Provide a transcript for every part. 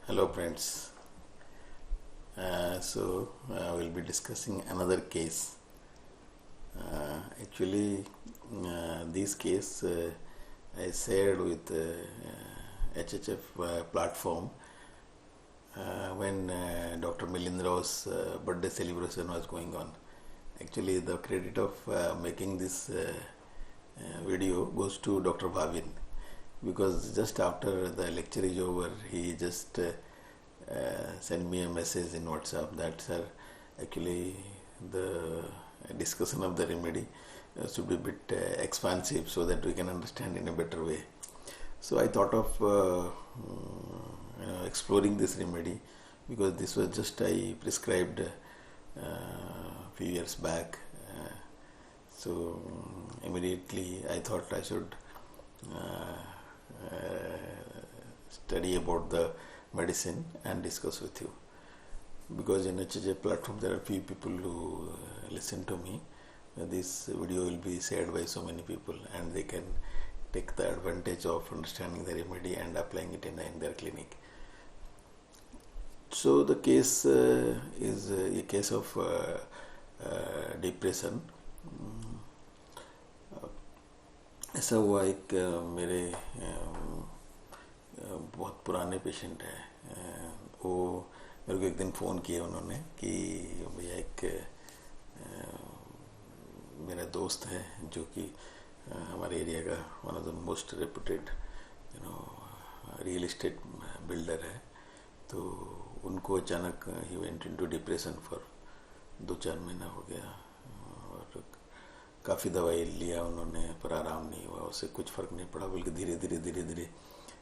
Hello friends. I will be discussing another case. This case I shared with HHF platform when Dr. Milindra's birthday celebration was going on. Actually, the credit of making this video goes to Dr. Bhavin, because just after the lecture is over, he just sent me a message in WhatsApp that, sir, actually the discussion of the remedy should be a bit expansive so that we can understand in a better way. So I thought of exploring this remedy, because this was just I prescribed few years back. So immediately I thought I should study about the medicine and discuss with you, because in HJ platform there are few people who listen to me. This video will be shared by so many people and they can take the advantage of understanding the remedy and applying it in their clinic. So the case is a case of depression. ऐसा हुआ, एक मेरे बहुत पुराने patient है, वो मेरे को एक दिन फ़ोन किया उन्होंने कि भैया एक मेरा दोस्त है जो कि हमारे एरिया का one of the most reputed real estate builder है, तो उनको अचानक he went into depression for 2-4 महीना हो गया और काफ़ी दवाई लिया उन्होंने पर आराम नहीं हुआ, उससे कुछ फ़र्क नहीं पड़ा, बल्कि धीरे धीरे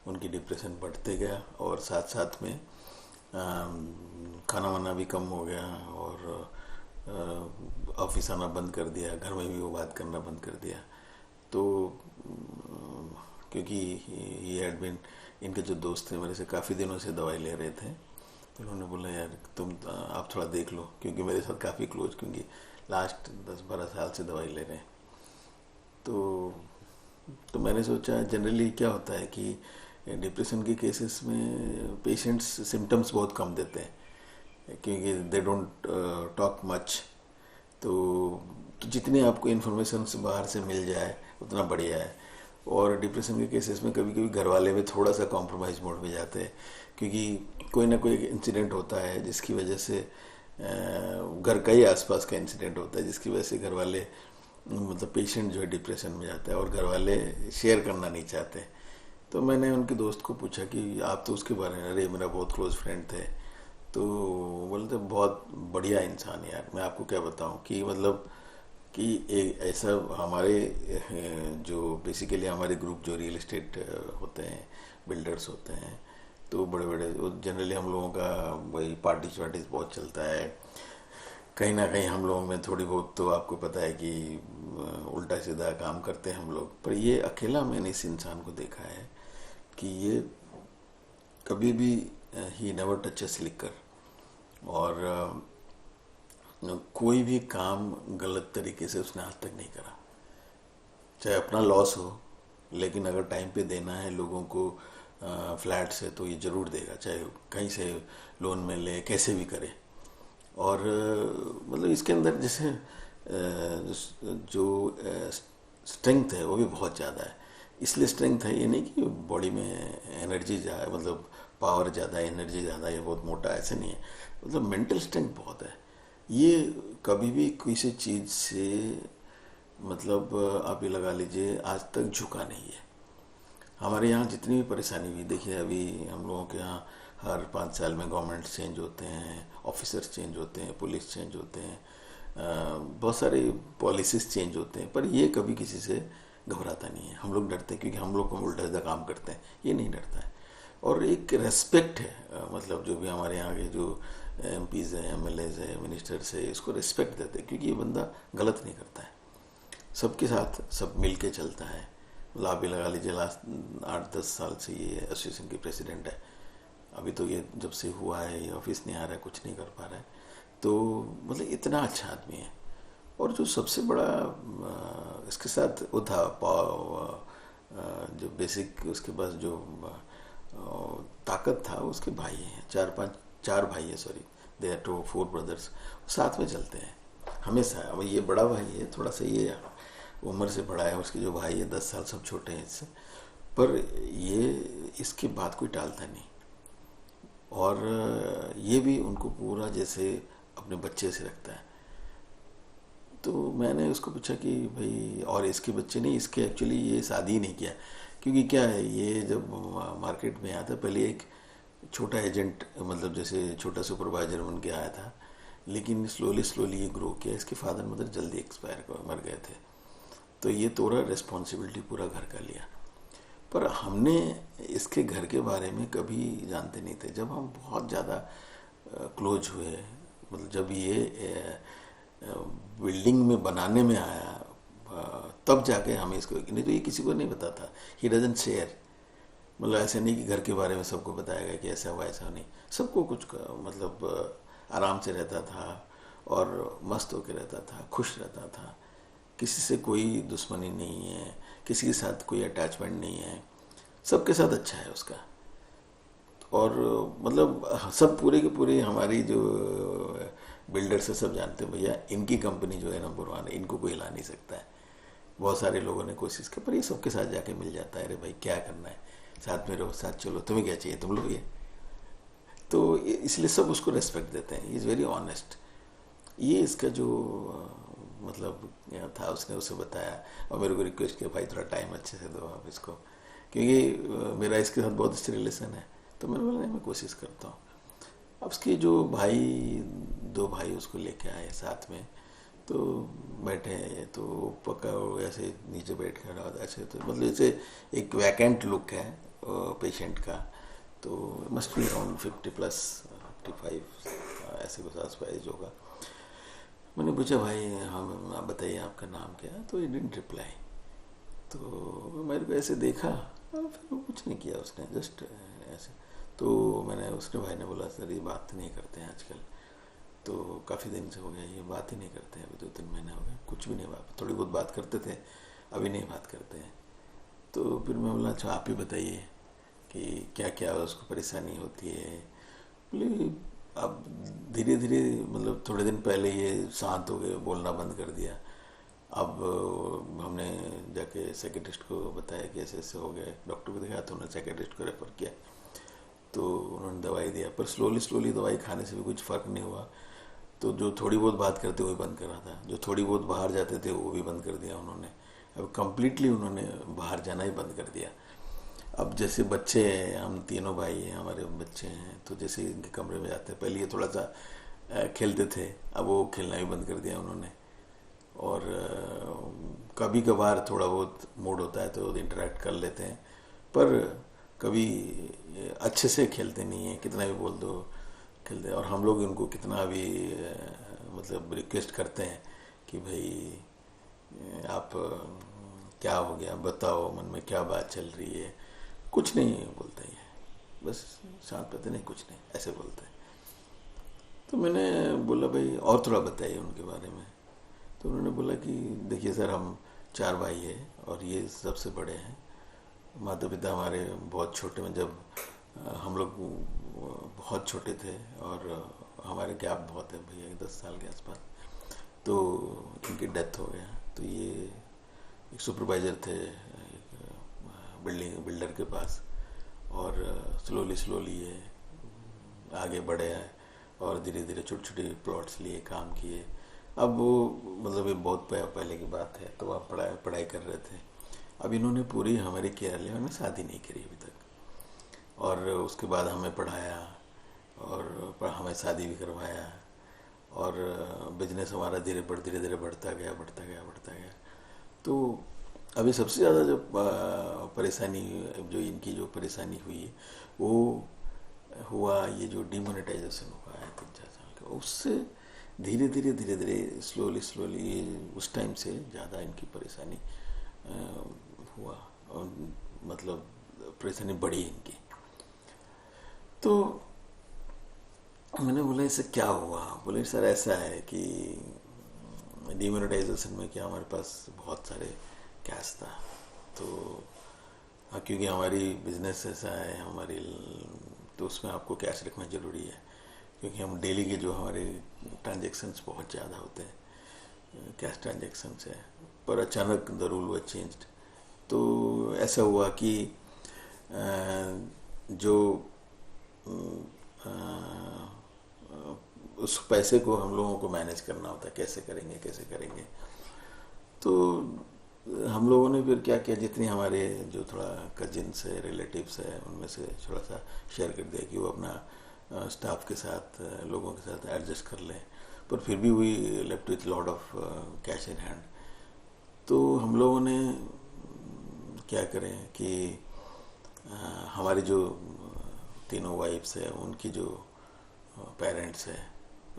उनकी डिप्रेशन बढ़ते गया और साथ साथ में खाना वाना भी कम हो गया और ऑफिस आना बंद कर दिया, घर में भी वो बात करना बंद कर दिया. तो क्योंकि ये हैड बीन, इनके जो दोस्त थे मेरे से काफ़ी दिनों से दवाई ले रहे थे, तो उन्होंने बोला यार आप थोड़ा देख लो, क्योंकि मेरे साथ काफ़ी क्लोज, क्योंकि लास्ट 10-12 साल से दवाई ले रहे हैं. तो मैंने सोचा, जनरली क्या होता है कि डिप्रेशन के केसेस में पेशेंट्स सिम्टम्स बहुत कम देते हैं, क्योंकि दे डोंट टॉक मच. तो जितनी आपको इन्फॉर्मेशन से बाहर से मिल जाए उतना बढ़िया है. और डिप्रेशन के केसेस में कभी कभी घर वाले भी थोड़ा सा कॉम्प्रोमाइज़ मोड में जाते हैं, क्योंकि कोई ना कोई इंसिडेंट होता है जिसकी वजह से घर का ही आसपास का इंसिडेंट होता है जिसकी वजह से घर वाले, मतलब पेशेंट जो है डिप्रेशन में जाता है और घर वाले शेयर करना नहीं चाहते. तो मैंने उनके दोस्त को पूछा कि आप तो उसके बारे में, अरे मेरा बहुत क्लोज फ्रेंड थे, तो बोलते बहुत बढ़िया इंसान यार, मैं आपको क्या बताऊं कि मतलब कि एक ऐसा हमारे जो बेसिकली हमारे ग्रुप जो रियल एस्टेट होते हैं, बिल्डर्स होते हैं, तो बड़े बड़े जनरली हम लोगों का वही पार्टीज बहुत चलता है. कहीं ना कहीं हम लोगों में थोड़ी बहुत, तो आपको पता है कि उल्टा सीधा काम करते हैं हम लोग. पर ये अकेला मैंने इस इंसान को देखा है कि ये कभी भी ही नेवर टचेस लिकर, और कोई भी काम गलत तरीके से उसने आज तक नहीं करा. चाहे अपना लॉस हो, लेकिन अगर टाइम पे देना है लोगों को फ्लैट से, तो ये ज़रूर देगा, चाहे कहीं से लोन में ले, कैसे भी करे. और मतलब इसके अंदर जैसे जो स्ट्रेंथ है वो भी बहुत ज़्यादा है. इसलिए स्ट्रेंथ है, ये नहीं कि बॉडी में एनर्जी ज़्यादा, मतलब पावर ज़्यादा, एनर्जी ज़्यादा, ये बहुत मोटा, ऐसे नहीं है. मतलब मेंटल स्ट्रेंथ बहुत है. ये कभी भी किसी चीज़ से, मतलब आप ये लगा लीजिए, आज तक झुका नहीं है. हमारे यहाँ जितनी भी परेशानी हुई, देखिए अभी हम लोगों के यहाँ हर 5 साल में गवर्नमेंट चेंज होते हैं, ऑफिसर्स चेंज होते हैं, पुलिस चेंज होते हैं, बहुत सारे पॉलिसीज चेंज होते हैं, पर ये कभी किसी से घबराता नहीं है. हम लोग डरते हैं क्योंकि हम लोग को उल्टा सीधा काम करते हैं, ये नहीं डरता है. और एक रेस्पेक्ट है, मतलब जो भी हमारे यहाँ के जो MPs हैं, MLAs हैं, मिनिस्टर्स है, इसको रिस्पेक्ट देते हैं, क्योंकि ये बंदा गलत नहीं करता है, सबके साथ सब मिल के चलता है. मतलब आप भी लगा लीजिए लास्ट 8-10 साल से ये एसोसिएशन के प्रेसिडेंट है. अभी तो ये जब से हुआ है ये ऑफिस नहीं आ रहा है, कुछ नहीं कर पा रहा है. तो मतलब इतना अच्छा आदमी है. और जो सबसे बड़ा इसके साथ वो था जो बेसिक उसके पास जो ताकत था उसके भाई हैं, चार भाई है, सॉरी, दे आर 4 ब्रदर्स, साथ में चलते हैं हमेशा। अब ये बड़ा भाई है, थोड़ा सा ये उम्र से बड़ा है, उसके जो भाई है 10 साल सब छोटे हैं इससे, पर ये इसकी बात कोई टालता नहीं। और ये भी उनको पूरा जैसे अपने बच्चे से रखता है। तो मैंने उसको पूछा कि भाई, और इसके बच्चे नहीं, इसके एक्चुअली ये शादी नहीं किया, क्योंकि क्या है, ये जब मार्केट में आया था पहले एक छोटा एजेंट, मतलब जैसे छोटा सुपरवाइजर बन के आया था, लेकिन स्लोली ये ग्रो किया। इसके फादर मदर जल्दी मर गए थे, तो ये थोड़ा रिस्पॉन्सिबिलिटी पूरा घर का लिया। पर हमने इसके घर के बारे में कभी जानते नहीं थे। जब हम बहुत ज़्यादा क्लोज हुए, मतलब जब ये बिल्डिंग में बनाने में आया, तब जाके हमें इसको, नहीं तो ये किसी को नहीं पता था। ही डजंट शेयर, मतलब ऐसे नहीं कि घर के बारे में सबको बताएगा कि ऐसा हुआ, ऐसा नहीं। सबको कुछ मतलब आराम से रहता था और मस्त होकर रहता था, खुश रहता था, किसी से कोई दुश्मनी नहीं है, किसी के साथ कोई अटैचमेंट नहीं है, सबके साथ अच्छा है उसका। और मतलब सब पूरे के पूरे हमारी जो बिल्डर से सब जानते हैं, भैया इनकी कंपनी जो है नंबर 1 है, इनको कोई हिला नहीं सकता है। बहुत सारे लोगों ने कोशिश की, पर ये सबके साथ जाके मिल जाता है। अरे भाई क्या करना है, साथ में रहो, साथ चलो, तुम्हें क्या चाहिए तुम लो ये। तो इसलिए सब उसको रेस्पेक्ट देते हैं। Is very honest. ये इसका जो मतलब था, उसने उसे बताया और मेरे को रिक्वेस्ट किया, भाई थोड़ा टाइम अच्छे से दो आप इसको, क्योंकि मेरा इसके साथ बहुत अच्छे रिलेशन है। तो मैंने बोला नहीं, मैं कोशिश करता हूँ। अब उसके जो भाई, 2 भाई उसको लेके आए साथ में, तो बैठे, तो पक्का ऐसे नीचे बैठ कर ऐसे, तो मतलब जैसे एक वैकेंट लुक है पेशेंट का। तो मस्ट बी अराउंड 50+, 55 ऐसे कुछ आसपास एज होगा। मैंने पूछा, भाई हम, आप बताइए आपका नाम क्या है? तो ही डिडंट रिप्लाई। तो मेरे को ऐसे देखा और फिर कुछ नहीं किया उसने, जस्ट ऐसे। तो मैंने, उसने भाई ने बोला, सर ये बात नहीं करते हैं आजकल, तो काफ़ी दिन से हो गया ये बात ही नहीं करते हैं, अभी 2-3 महीने हो गए, कुछ भी नहीं बात, थोड़ी बहुत बात करते थे, अभी नहीं बात करते हैं। तो फिर मैं बोला, अच्छा आप ही बताइए कि क्या क्या उसको परेशानी होती है। बोले अब धीरे धीरे, मतलब थोड़े दिन पहले ये शांत हो गए, बोलना बंद कर दिया। अब हमने जाके साइकियाट्रिस्ट को बताया कि ऐसे ऐसे हो गया, डॉक्टर को दिखाया तो उन्होंने साइकियाट्रिस्ट को रेफर किया, तो उन्होंने दवाई दिया, पर स्लोली दवाई खाने से भी कुछ फ़र्क नहीं हुआ। तो जो थोड़ी बहुत बात करते वो भी बंद करा था, जो थोड़ी बहुत बाहर जाते थे वो भी बंद कर दिया उन्होंने। अब कम्प्लीटली उन्होंने बाहर जाना ही बंद कर दिया। अब जैसे बच्चे हैं, हम तीनों भाई हैं, हमारे बच्चे हैं, तो जैसे इनके कमरे में जाते हैं, पहले ये थोड़ा सा खेलते थे, अब वो खेलना भी बंद कर दिया उन्होंने। और कभी कभार थोड़ा बहुत मूड होता है तो इंटरेक्ट कर लेते हैं, पर कभी अच्छे से खेलते नहीं हैं, कितना भी बोल दो खेलते हैं। और हम लोग उनको कितना भी मतलब रिक्वेस्ट करते हैं कि भाई आप क्या हो गया बताओ, मन में क्या बात चल रही है, कुछ नहीं बोलते हैं, बस शांत रहते, नहीं कुछ नहीं ऐसे बोलते हैं। तो मैंने बोला, भाई और थोड़ा बताइए उनके बारे में। तो उन्होंने बोला कि देखिए सर, हम 4 भाई हैं और ये सबसे बड़े हैं। माता पिता हमारे बहुत छोटे में, जब हम लोग बहुत छोटे थे और हमारे गैप बहुत है भैया, 10 साल के आसपास, तो इनकी डेथ हो गया। तो ये एक सुपरवाइज़र थे बिल्डर के पास, और स्लोली ये आगे बढ़े हैं और धीरे धीरे छोटे छोटे प्लॉट्स लिए, काम किए। अब वो मतलब ये बहुत पहले की बात है, तो आप पढ़ाई कर रहे थे। अब इन्होंने पूरी हमारी केयर लिया, उन्होंने शादी नहीं करी अभी तक, और उसके बाद हमें पढ़ाया और हमें शादी भी करवाया, और बिजनेस हमारा धीरे धीरे बढ़ता गया। तो अभी सबसे ज़्यादा जो परेशानी, जो इनकी जो परेशानी हुई है, वो हुआ ये जो डिमोनेटाइजेशन हुआ है 3-4 साल का, उससे धीरे धीरे स्लोली उस टाइम से ज़्यादा इनकी परेशानी हुआ, और मतलब परेशानी बढ़ी इनकी। तो मैंने बोला, इससे क्या हुआ? बोले सर ऐसा है कि डिमोनेटाइजेशन में क्या, हमारे पास बहुत सारे कैश था, तो क्योंकि हमारी बिजनेस ऐसा है, हमारी तो उसमें आपको कैश रखना ज़रूरी है, क्योंकि हम डेली के जो हमारे ट्रांजेक्शन्स बहुत ज़्यादा होते हैं, कैश ट्रांजेक्शन्स है। पर अचानक द रूल वाज चेंज्ड, तो ऐसा हुआ कि जो उस पैसे को हम लोगों को मैनेज करना होता है, कैसे करेंगे। तो हम लोगों ने फिर क्या किया, जितनी हमारे जो थोड़ा कजिन्स है, रिलेटिव्स है, उनमें से थोड़ा सा शेयर कर दिया कि वो अपना स्टाफ के साथ, लोगों के साथ एडजस्ट कर लें। पर फिर भी we left with lot of cash in hand. तो हम लोगों ने क्या करें कि हमारी जो तीनों वाइफ्स है, उनकी जो पेरेंट्स है,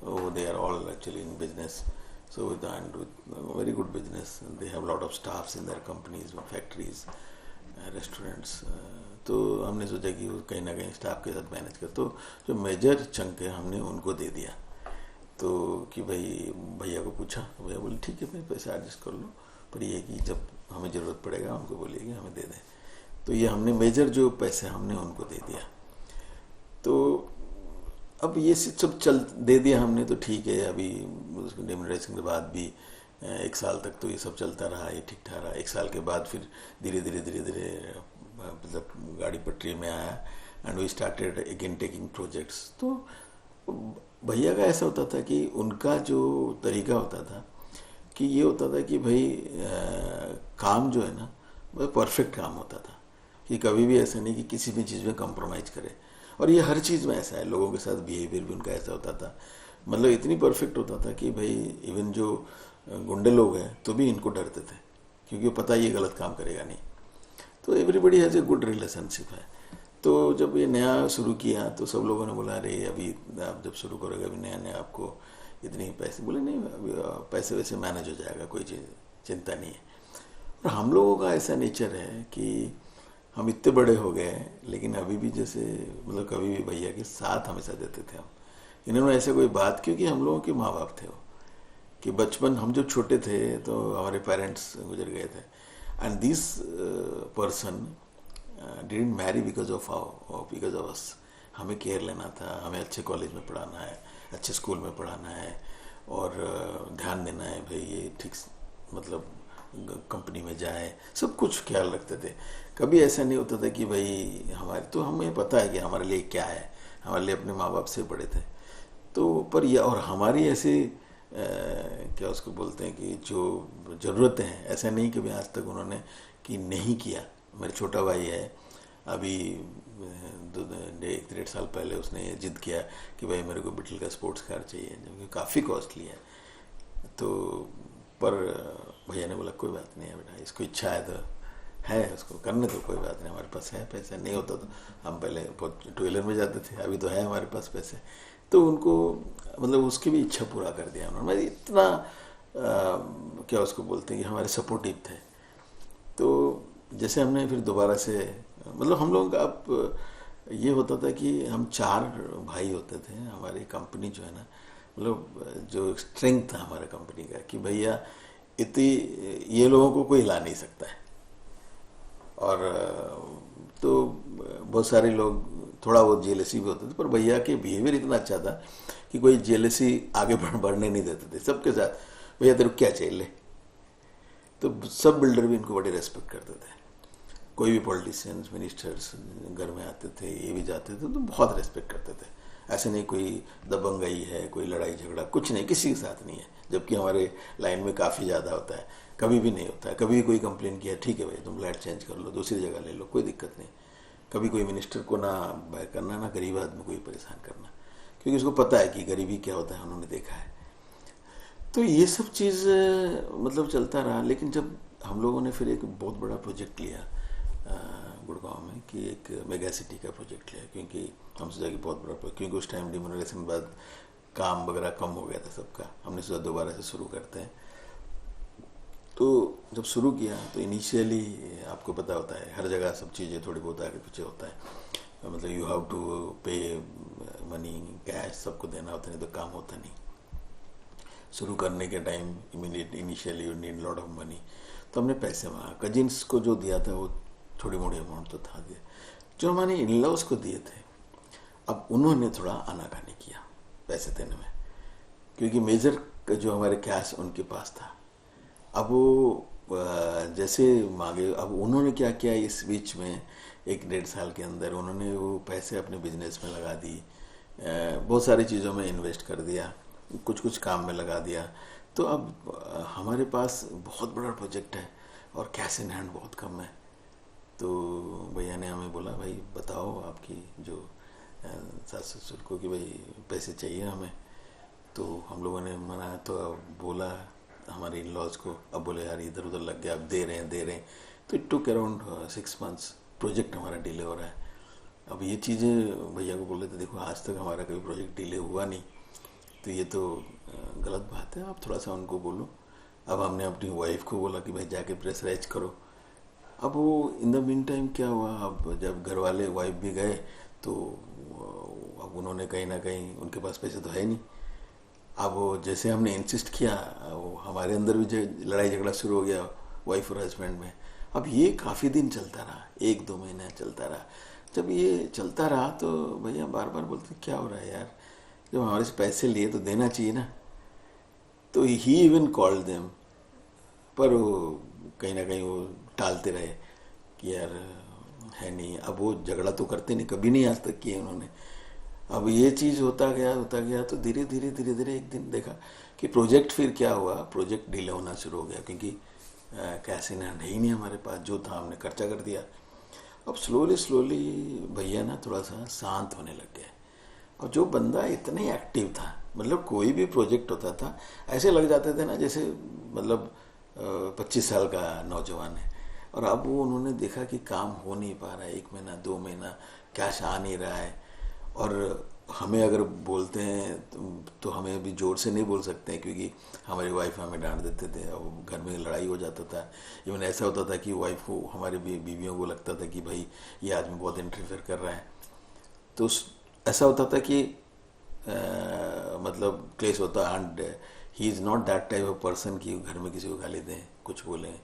वो they are all actually in business, so and with very good business. They have a lot of staffs in their companies, factories, restaurants. तो हमने सोचा कि वो कहीं ना कहीं स्टाफ के साथ मैनेज कर, तो जो मेजर चंक है हमने उनको दे दिया। तो कि भाई भैया को पूछा, भैया बोले ठीक है भाई पैसे एडजस्ट कर लो, पर ये कि जब हमें ज़रूरत पड़ेगा उनको बोलिए हमें दे दें। तो ये हमने मेजर जो पैसे हमने उनको दे दिया। तो अब ये सब दे दिया हमने, तो ठीक है। अभी उसको डिमोनेटाइजेशन के बाद भी 1 साल तक तो ये सब चलता रहा, ये ठीक ठाक रहा। 1 साल के बाद फिर धीरे धीरे मतलब गाड़ी पटरी में आया, and we started again taking projects. तो भैया का ऐसा होता था कि उनका जो तरीका होता था कि ये होता था कि भाई काम जो है ना वो परफेक्ट काम होता था, कि कभी भी ऐसा नहीं कि किसी भी चीज़ में कॉम्प्रोमाइज़ करे। और ये हर चीज़ में ऐसा है, लोगों के साथ बिहेवियर भी उनका ऐसा होता था, मतलब इतनी परफेक्ट होता था कि भाई इवन जो गुंडे लोग हैं तो भी इनको डरते थे, क्योंकि पता ये गलत काम करेगा नहीं। तो everybody has a good relationship है। तो जब ये नया शुरू किया तो सब लोगों ने बोला अरे अभी आप जब शुरू करोगे, अभी नया आपको इतने पैसे, बोले नहीं अभी पैसे वैसे मैनेज हो जाएगा, कोई चीज़ चिंता नहीं है। और हम लोगों का ऐसा नेचर है कि हम इतने बड़े हो गए, लेकिन अभी भी जैसे मतलब कभी भी भैया के साथ हमेशा देते थे हम। इन्होंने ऐसे कोई बात, क्योंकि हम लोगों के माँ बाप थे वो, कि बचपन हम जब छोटे थे तो हमारे पेरेंट्स गुजर गए थे, and this person didn't marry because of us. हमें केयर लेना था, हमें अच्छे कॉलेज में पढ़ाना है, अच्छे स्कूल में पढ़ाना है, और ध्यान देना है भाई ये ठीक मतलब कंपनी में जाए, सब कुछ ख्याल रखते थे। कभी ऐसा नहीं होता था कि भाई हमारे, तो हमें पता है कि हमारे लिए क्या है, हमारे लिए अपने माँ बाप से बड़े थे। तो पर यह, और हमारी ऐसे क्या उसको बोलते हैं कि जो ज़रूरतें हैं, ऐसा नहीं कि आज तक उन्होंने कि नहीं किया। मेरा छोटा भाई है, अभी 1-1.5 साल पहले उसने जिद किया कि भाई मेरे को बिटल का स्पोर्ट्स कार चाहिए, जो कि काफ़ी कॉस्टली है। तो पर भैया ने बोला कोई बात नहीं है बेटा, इसको इच्छा है तो है, उसको करने तो कोई बात नहीं, हमारे पास है पैसा। नहीं होता तो हम पहले बहुत टू व्हीलर में जाते थे, अभी तो है हमारे पास पैसे। तो उनको मतलब उसकी भी इच्छा पूरा कर दिया उन्होंने। मतलब इतना क्या उसको बोलते हैं कि हमारे सपोर्टिव थे। तो जैसे हमने फिर दोबारा से, मतलब हम लोगों का अब ये होता था कि हम 4 भाई होते थे। हमारी कंपनी जो है ना, मतलब जो स्ट्रेंथ था हमारे कंपनी का कि भैया इतनी ये लोगों को कोई हिला नहीं सकता है। और तो बहुत सारे लोग थोड़ा बहुत जेलसी भी होते थे, पर भैया के बिहेवियर इतना अच्छा था कि कोई जेलसी आगे बढ़ने नहीं देते थे। सबके साथ भैया तेरे को क्या चाहिए ले। तो सब बिल्डर भी इनको बड़े रेस्पेक्ट करते थे। कोई भी पॉलिटिशियंस, मिनिस्टर्स घर में आते थे, ये भी जाते थे, तो बहुत रेस्पेक्ट करते थे। ऐसे नहीं कोई दबंगई है, कोई लड़ाई झगड़ा, कुछ नहीं, किसी के साथ नहीं है। जबकि हमारे लाइन में काफ़ी ज़्यादा होता है, कभी भी नहीं होता है। कभी कोई कंप्लेन किया, ठीक है भाई तुम फ्लैट चेंज कर लो, दूसरी जगह ले लो, कोई दिक्कत नहीं। कभी कोई मिनिस्टर को ना बाय करना, ना गरीब आदमी को ही परेशान करना, क्योंकि उसको पता है कि गरीबी क्या होता है, उन्होंने देखा है। तो ये सब चीज़ मतलब चलता रहा। लेकिन जब हम लोगों ने फिर एक बहुत बड़ा प्रोजेक्ट लिया गुड़गांव में, कि एक मेगा सिटी का प्रोजेक्ट लिया, क्योंकि हम सोचा कि बहुत बड़ा प्रोजेक्ट, क्योंकि उस टाइम डिमोनेटाइजेशन के बाद काम वगैरह कम हो गया था सबका। हमने सोचा दोबारा से शुरू करते हैं। तो जब शुरू किया तो इनिशियली आपको पता होता है हर जगह सब चीज़ें थोड़ी बहुत आगे पीछे होता है, मतलब यू हैव टू पे मनी, कैश सबको देना होता है, नहीं तो काम होता नहीं। शुरू करने के time initially you need lot of money. तो हमने पैसे वहाँ कजिन्स को जो दिया था वो थोड़ी मोड़ी अमाउंट तो था दिया। जो हमारे इन लॉज को दिए थे अब उन्होंने थोड़ा आनाकानी किया पैसे देने में, क्योंकि मेजर जो हमारे कैश उनके पास था। अब वो जैसे मांगे, अब उन्होंने क्या किया इस बीच में 1-1.5 साल के अंदर उन्होंने वो पैसे अपने बिजनेस में लगा दी, बहुत सारी चीज़ों में इन्वेस्ट कर दिया, कुछ कुछ काम में लगा दिया। तो अब हमारे पास बहुत बड़ा प्रोजेक्ट है और कैश इन हैंड बहुत कम है। तो भैया ने हमें बोला, भाई बताओ आपकी जो सास ससुर को कि भाई पैसे चाहिए हमें। तो हम लोगों ने मना, तो बोला हमारे इन लॉज को, अब बोले यार इधर उधर लग गया, अब दे रहे हैं। तो it took around 6 months, project हमारा डिले हो रहा है। अब ये चीज़ें भैया को बोले तो देखो आज तक हमारा कभी प्रोजेक्ट डिले हुआ नहीं, तो ये तो गलत बात है, आप थोड़ा सा उनको बोलो। अब हमने अपनी वाइफ को बोला कि भाई जाके प्रेशराइज करो। अब वो इन द मीन टाइम क्या हुआ, अब जब घर वाले वाइफ भी गए तो अब उन्होंने कहीं ना कहीं, उनके पास पैसे तो है नहीं। अब वो जैसे हमने इंसिस्ट किया, वो हमारे अंदर भी जो लड़ाई झगड़ा शुरू हो गया वाइफ और हस्बैंड में। अब ये काफ़ी दिन चलता रहा, 1-2 महीने चलता रहा। जब ये चलता रहा तो भैया बार बार बोलते क्या हो रहा है यार, जब हमारे से पैसे लिए तो देना चाहिए ना। तो ही इवन कॉल्ड देम, पर वो कहीं ना कहीं वो टालते रहे कि यार है नहीं। अब वो झगड़ा तो करते नहीं, कभी नहीं आज तक किए उन्होंने। अब ये चीज़ होता गया तो धीरे धीरे एक दिन देखा कि प्रोजेक्ट, फिर क्या हुआ, प्रोजेक्ट डिले होना शुरू हो गया, क्योंकि कैश इन हैंड है ही नहीं हमारे पास, जो था हमने खर्चा कर दिया। अब स्लोली भैया ना थोड़ा सा शांत होने लग गए। और जो बंदा इतना ही एक्टिव था, मतलब कोई भी प्रोजेक्ट होता था ऐसे लग जाते थे ना जैसे मतलब 25 साल का नौजवान है। और अब वो उन्होंने देखा कि काम हो नहीं पा रहा है, 1 महीना 2 महीना कैश आ नहीं रहा है। और हमें अगर बोलते हैं तो हमें भी जोर से नहीं बोल सकते हैं, क्योंकि हमारी वाइफ हमें डांट देते थे और घर में लड़ाई हो जाता था। इवन ऐसा होता था कि वाइफ को, हमारी बीवियों को लगता था कि भाई ये आदमी बहुत इंटरफेयर कर रहा है। तो ऐसा होता था कि मतलब क्लेश होता। And he is not that type of person कि घर में किसी को गाली दें, कुछ बोलें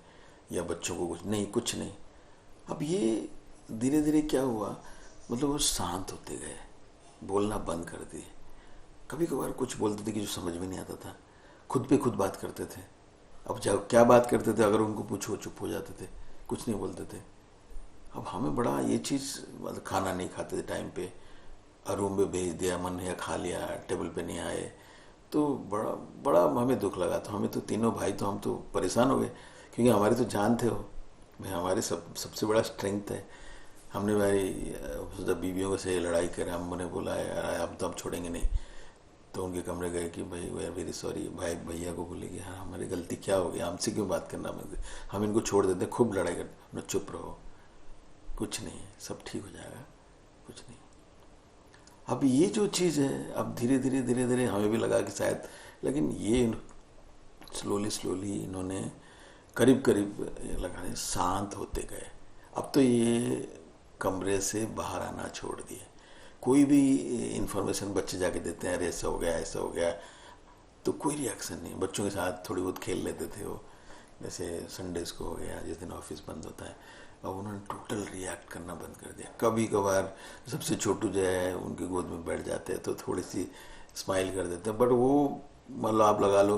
या बच्चों को कुछ नहीं। अब ये धीरे धीरे क्या हुआ, मतलब वो शांत होते गए, बोलना बंद कर दिए। कभी कभार कुछ बोलते थे कि जो समझ में नहीं आता था, खुद पे खुद बात करते थे। अब जब क्या बात करते थे, अगर उनको पूछो चुप हो जाते थे, कुछ नहीं बोलते थे। अब हमें बड़ा ये चीज़, मतलब खाना नहीं खाते थे टाइम पे, रूम में भेज दिया, मन या खा लिया, टेबल पे नहीं आए, तो बड़ा हमें दुख लगा। तो हमें तो तीनों भाई तो हम तो परेशान हो गए, क्योंकि हमारे तो जान थे वो, भाई हमारे सबसे बड़ा स्ट्रेंथ है। हमने भाई जब बीवियों से लड़ाई करे, हमने बोला यार अब तो हम छोड़ेंगे नहीं। तो उनके कमरे गए कि भाई वी आर वेरी सॉरी, भाई भैया को बोले कि हाँ हमारी गलती क्या हो गया, हमसे क्यों बात करना, हम इनको छोड़ देते, खूब लड़ाई करते। हमने चुप रहो, कुछ नहीं है, सब ठीक हो जाएगा, कुछ नहीं। अब ये जो चीज़ है, अब धीरे धीरे हमें भी लगा कि शायद, लेकिन ये स्लोली इन्होंने करीब लगा शांत होते गए। अब तो ये कमरे से बाहर आना छोड़ दिए। कोई भी इंफॉर्मेशन बच्चे जाके देते हैं, अरे ऐसा हो गया, तो कोई रिएक्शन नहीं। बच्चों के साथ थोड़ी बहुत खेल लेते थे वो, जैसे संडेज को हो गया, जिस दिन ऑफिस बंद होता है। अब उन्होंने टोटल रिएक्ट करना बंद कर दिया। कभी कभार सबसे छोटू जो है उनकी गोद में बैठ जाते हैं तो थोड़ी सी स्माइल कर देते हैं, बट वो मतलब आप लगा लो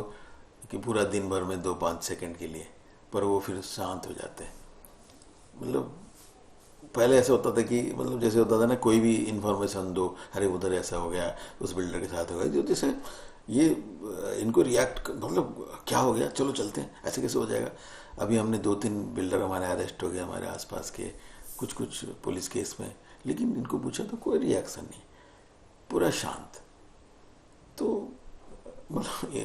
कि पूरा दिन भर में 2-5 सेकंड के लिए, पर वो फिर शांत हो जाते हैं। मतलब पहले ऐसा होता था कि, मतलब जैसे होता था ना, कोई भी इन्फॉर्मेशन दो, अरे उधर ऐसा हो गया, उस बिल्डर के साथ हो गया, जो जैसे ये इनको रिएक्ट, मतलब क्या हो गया, चलो चलते हैं, ऐसे कैसे हो जाएगा। अभी हमने 2-3 बिल्डर हमारे अरेस्ट हो गए, हमारे आसपास के कुछ पुलिस केस में, लेकिन इनको पूछा तो कोई रिएक्शन नहीं, पूरा शांत। तो मतलब ये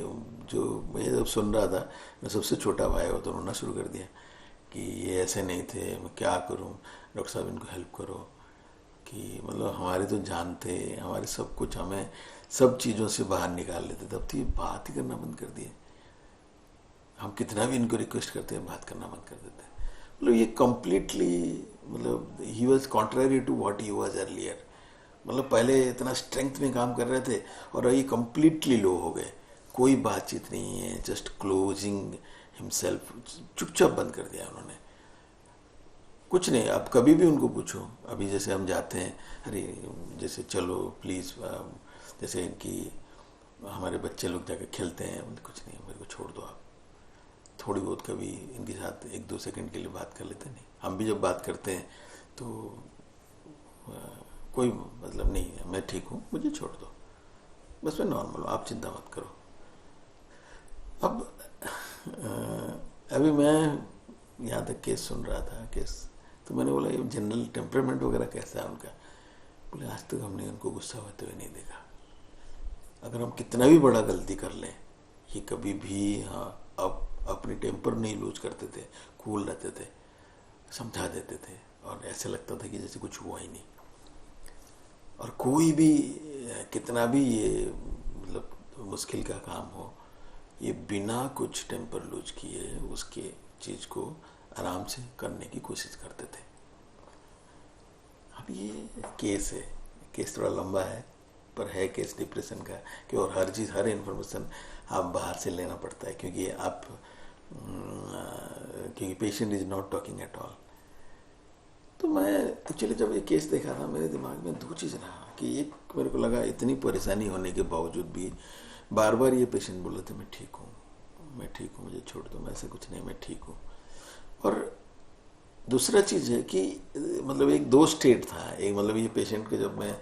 जो मैं जब सुन रहा था, मैं सबसे छोटा भाई हो तो रोना शुरू कर दिया कि ये ऐसे नहीं थे, मैं क्या करूं, डॉक्टर साहब इनको हेल्प करो। कि मतलब हमारे तो जान थे, हमारे सब कुछ, हमें सब चीज़ों से बाहर निकाल लेते थे। अब तो ये बात ही करना बंद कर दिए। हम कितना भी इनको रिक्वेस्ट करते हैं, बात करना बंद कर देते हैं। मतलब ये कम्प्लीटली, मतलब he was contrary to what he was earlier. मतलब पहले इतना स्ट्रेंथ में काम कर रहे थे और ये कम्प्लीटली लो हो गए। कोई बातचीत नहीं है, जस्ट क्लोजिंग हिमसेल्फ, चुपचाप बंद कर दिया उन्होंने। कुछ नहीं, आप कभी भी उनको पूछो। अभी जैसे हम जाते हैं, अरे जैसे चलो प्लीज़, जैसे इनकी हमारे बच्चे लोग जाके खेलते हैं, बोलते कुछ नहीं मेरे को छोड़ दो आप, थोड़ी बहुत कभी इनके साथ 1-2 सेकंड के लिए बात कर लेते। नहीं, हम भी जब बात करते हैं तो कोई मतलब नहीं है, मैं ठीक हूँ, मुझे छोड़ दो, बस मैं नॉर्मल हूँ, आप चिंता मत करो। अब अभी मैं यहाँ तक केस सुन रहा था, केस तो मैंने बोला ये जनरल टेम्परामेंट वगैरह कैसा है उनका? बोले आज तक हमने उनको गुस्सा होते हुए नहीं देखा। अगर हम कितना भी बड़ा गलती कर लें, ये कभी भी हाँ अब अपनी टेम्पर नहीं लूज करते थे, कूल रहते थे, समझा देते थे, और ऐसे लगता था कि जैसे कुछ हुआ ही नहीं। और कोई भी कितना भी ये मतलब मुश्किल का काम हो, ये बिना कुछ टेम्पर लूज किए उसके चीज़ को आराम से करने की कोशिश करते थे। अब ये केस है, केस थोड़ा लंबा है, पर है केस डिप्रेशन का कि, और हर चीज़ हर इन्फॉर्मेशन आप बाहर से लेना पड़ता है, क्योंकि patient is not talking at all. तो मैं एक्चुअली जब ये केस देखा था, मेरे दिमाग में दो चीज़ रहा कि एक, मेरे को लगा इतनी परेशानी होने के बावजूद भी बार बार ये पेशेंट बोल रहे थे मैं ठीक हूँ, मैं ठीक हूँ, मुझे छोड़ दो, मैं ऐसा कुछ नहीं, मैं ठीक हूँ। और दूसरा चीज़ है कि मतलब एक दो स्टेट था, एक मतलब ये पेशेंट को जब मैं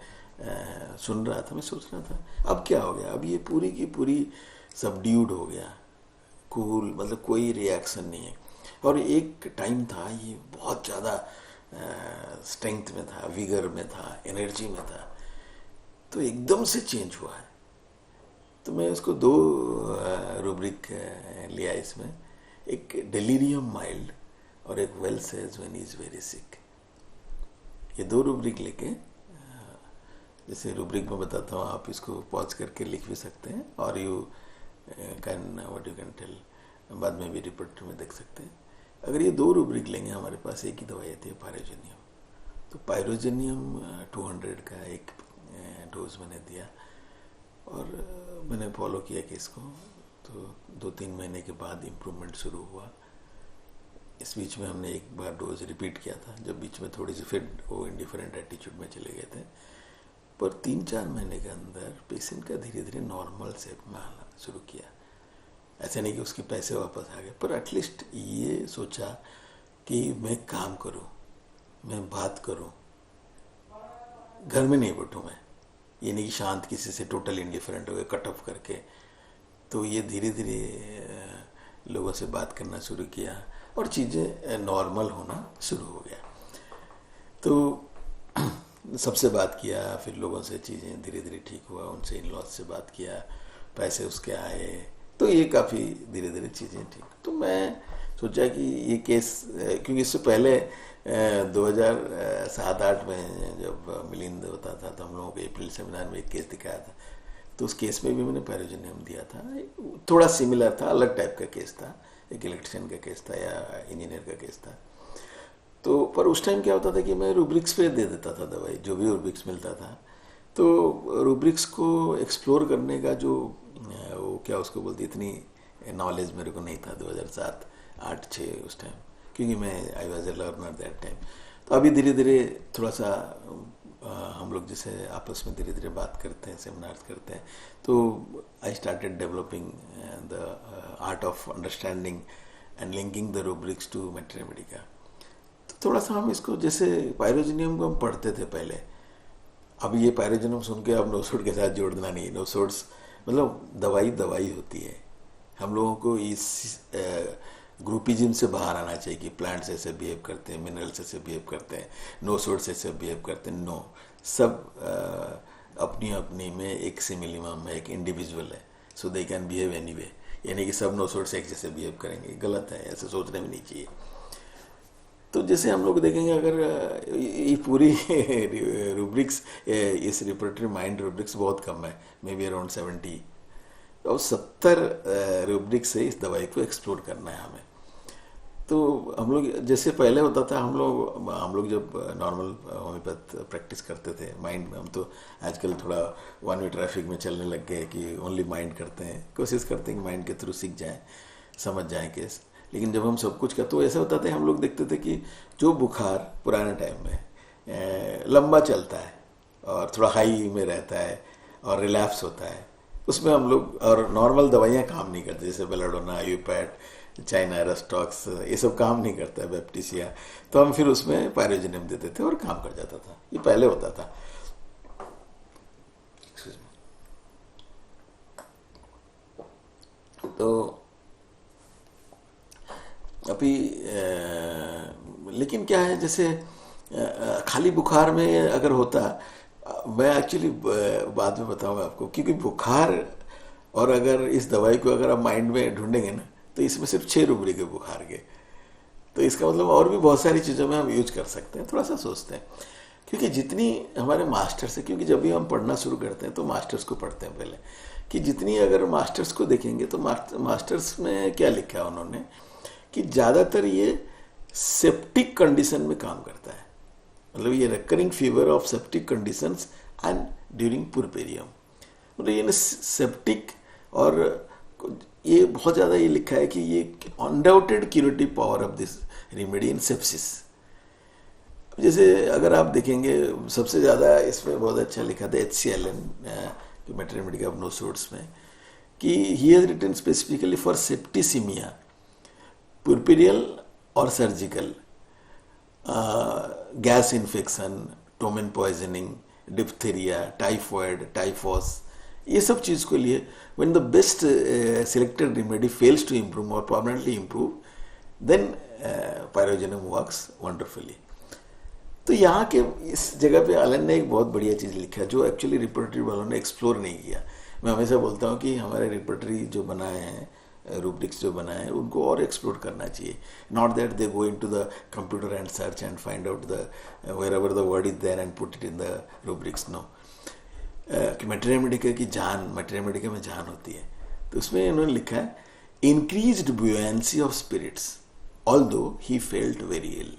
सुन रहा था, मैं सोच रहा था अब क्या हो गया, अब ये पूरी की पूरी सबड्यूड हो गया, कूल, मतलब कोई रिएक्शन नहीं है। और एक टाइम था ये बहुत ज़्यादा स्ट्रेंथ में था, विगर में था, एनर्जी में था, तो एकदम से चेंज हुआ है। तो मैं उसको दो रूब्रिक लिया इसमें, एक डेलीरियम माइल्ड और एक well says when he is very sick. ये दो रूब्रिक लेके, जैसे रूब्रिक में बताता हूँ, आप इसको पॉज करके लिख भी सकते हैं, और you can what you can tell, बाद में भी रिपोर्ट में देख सकते हैं। अगर ये दो रूब्रिक लेंगे, हमारे पास एक ही दवाई आती है पायरोजेनियम, तो पायरोजेनियम 200 का एक डोज मैंने दिया, और मैंने फॉलो किया केस को। तो 2-3 महीने के बाद इम्प्रूवमेंट शुरू हुआ। इस बीच में हमने एक बार डोज रिपीट किया था, जब बीच में थोड़ी सी फिर वो इंडिफरेंट एटीट्यूड में चले गए थे। पर 3-4 महीने के अंदर पेशेंट का धीरे धीरे नॉर्मल शेप में आना शुरू किया। ऐसे नहीं कि उसके पैसे वापस आ गए, पर एटलीस्ट ये सोचा कि मैं काम करूं, मैं बात करूं, घर में नहीं बैठूं मैं, ये नहीं कि शांत किसी से टोटल इंडिफरेंट हो गए, कट ऑफ करके। तो ये धीरे धीरे लोगों से बात करना शुरू किया, और चीज़ें नॉर्मल होना शुरू हो गया। तो सबसे बात किया, फिर लोगों से चीज़ें धीरे धीरे ठीक हुआ, उनसे इन लॉज से बात किया, पैसे उसके आए, तो ये काफ़ी धीरे धीरे चीज़ें ठीक। तो मैं सोचा कि ये केस, क्योंकि इससे पहले 2007-8 में जब मिलिंद होता था, तो हम लोगों को अप्रैल सेमिनार में एक केस दिखाया था, तो उस केस में भी मैंने पायरोजेनियम दिया था। थोड़ा सिमिलर था, अलग टाइप का केस था, एक इलेक्ट्रिशियन का केस था या इंजीनियर का केस था। तो पर उस टाइम क्या होता था कि मैं रूब्रिक्स पे दे देता था दवाई, जो भी रूब्रिक्स मिलता था। तो रूब्रिक्स को एक्सप्लोर करने का जो वो क्या उसको बोलती, इतनी नॉलेज मेरे को नहीं था 2007-8-6 उस टाइम, क्योंकि मैं I was a learner that time. तो अभी धीरे धीरे थोड़ा सा हम लोग जैसे आपस में धीरे धीरे बात करते हैं, सेमिनार्स करते हैं, तो I started developing the art of understanding and linking the rubrics to materia medica. तो थोड़ा सा हम इसको, जैसे पायरोजेनियम को हम पढ़ते थे पहले, अब ये पायरोजेनियम सुन के अब नोसोड के साथ जोड़ना नहीं। नोसोड्स मतलब दवाई दवाई होती है। हम लोगों को इस ग्रुपिज्म से बाहर आना चाहिए कि प्लांट्स ऐसे बिहेव करते हैं, मिनरल्स ऐसे बिहेव करते हैं, नोसोड्स ऐसे बिहेव करते हैं। नो, सब अपनी अपनी में एक सिमिलिमम है, एक इंडिविजुअल है, सो दे कैन बिहेव एनीवे। यानी कि सब नोसोड्स एक जैसे बिहेव करेंगे, गलत है, ऐसे सोचने भी नहीं चाहिए। तो जैसे हम लोग देखेंगे, अगर ये पूरी रूब्रिक्स, इस रिपोर्टरी माइंड रूब्रिक्स बहुत कम है, मे बी अराउंड 70, और 70 रूब्रिक्स से इस दवाई को एक्सप्लोर करना है हमें। तो हम लोग जैसे पहले होता था, हम लोग जब नॉर्मल होम्योपैथ प्रैक्टिस करते थे माइंड में, हम तो आजकल थोड़ा वन वे ट्रैफिक में चलने लग गए कि ओनली माइंड करते हैं, कोशिश करते हैं कि माइंड के थ्रू सीख जाएं, समझ जाएं केस। लेकिन जब हम सब कुछ करते तो ऐसा होता था, हम लोग देखते थे कि जो बुखार पुराने टाइम में लंबा चलता है और थोड़ा हाई में रहता है और रिलैप्स होता है, उसमें हम लोग, और नॉर्मल दवाइयाँ काम नहीं करती, जैसे बेलाडोना, यूपैट, चाइना रेस्टॉक्स, ये सब काम नहीं करता है, बैप्टिसिया, तो हम फिर उसमें पायरोजेनियम देते थे और काम कर जाता था। ये पहले होता था। तो अभी लेकिन क्या है, जैसे खाली बुखार में अगर होता, मैं एक्चुअली बाद में बताऊंगा आपको, क्योंकि बुखार, और अगर इस दवाई को अगर आप माइंड में ढूंढेंगे ना, तो इसमें सिर्फ 6 रूब्रिक है बुखार के। तो इसका मतलब और भी बहुत सारी चीज़ों में हम यूज कर सकते हैं। थोड़ा सा सोचते हैं, क्योंकि जितनी हमारे मास्टर्स है, क्योंकि जब भी हम पढ़ना शुरू करते हैं तो मास्टर्स को पढ़ते हैं पहले, कि जितनी अगर मास्टर्स को देखेंगे तो मास्टर्स में क्या लिखा है उन्होंने, कि ज़्यादातर ये सेप्टिक कंडीशन में काम करता है। मतलब ये recurring fever of septic conditions and during puerperium, मतलब ये सेप्टिक, और ये बहुत ज़्यादा ये लिखा है कि ये undoubted curative power of this remedy in sepsis. जैसे अगर आप देखेंगे, सबसे ज़्यादा इसमें बहुत अच्छा लिखा था HCLN materia medica of nosodes में, कि he has written specifically for septicaemia, puerperal और surgical, gas infection, ptomaine poisoning, diphtheria, typhoid, typhus, ये सब चीज़ के लिए when the best selected remedy fails to improve और permanently improve, then pyrogenium works wonderfully. तो यहाँ के इस जगह पे एलन ने एक बहुत बढ़िया चीज़ लिखा है, जो एक्चुअली रिपोर्टरी वालों ने एक्सप्लोर नहीं किया। मैं हमेशा बोलता हूँ कि हमारे रिपोर्टरी जो बनाए हैं, रूब्रिक्स जो बनाए हैं, उनको और एक्सप्लोर करना चाहिए। Not that they go into the computer and search and find out the wherever the word is there and put it in the rubrics. No, कि मेटेरिया की जान, मेटेरिया में जान होती है। तो उसमें उन्होंने लिखा है, increased buoyancy of spirits although he felt very ill.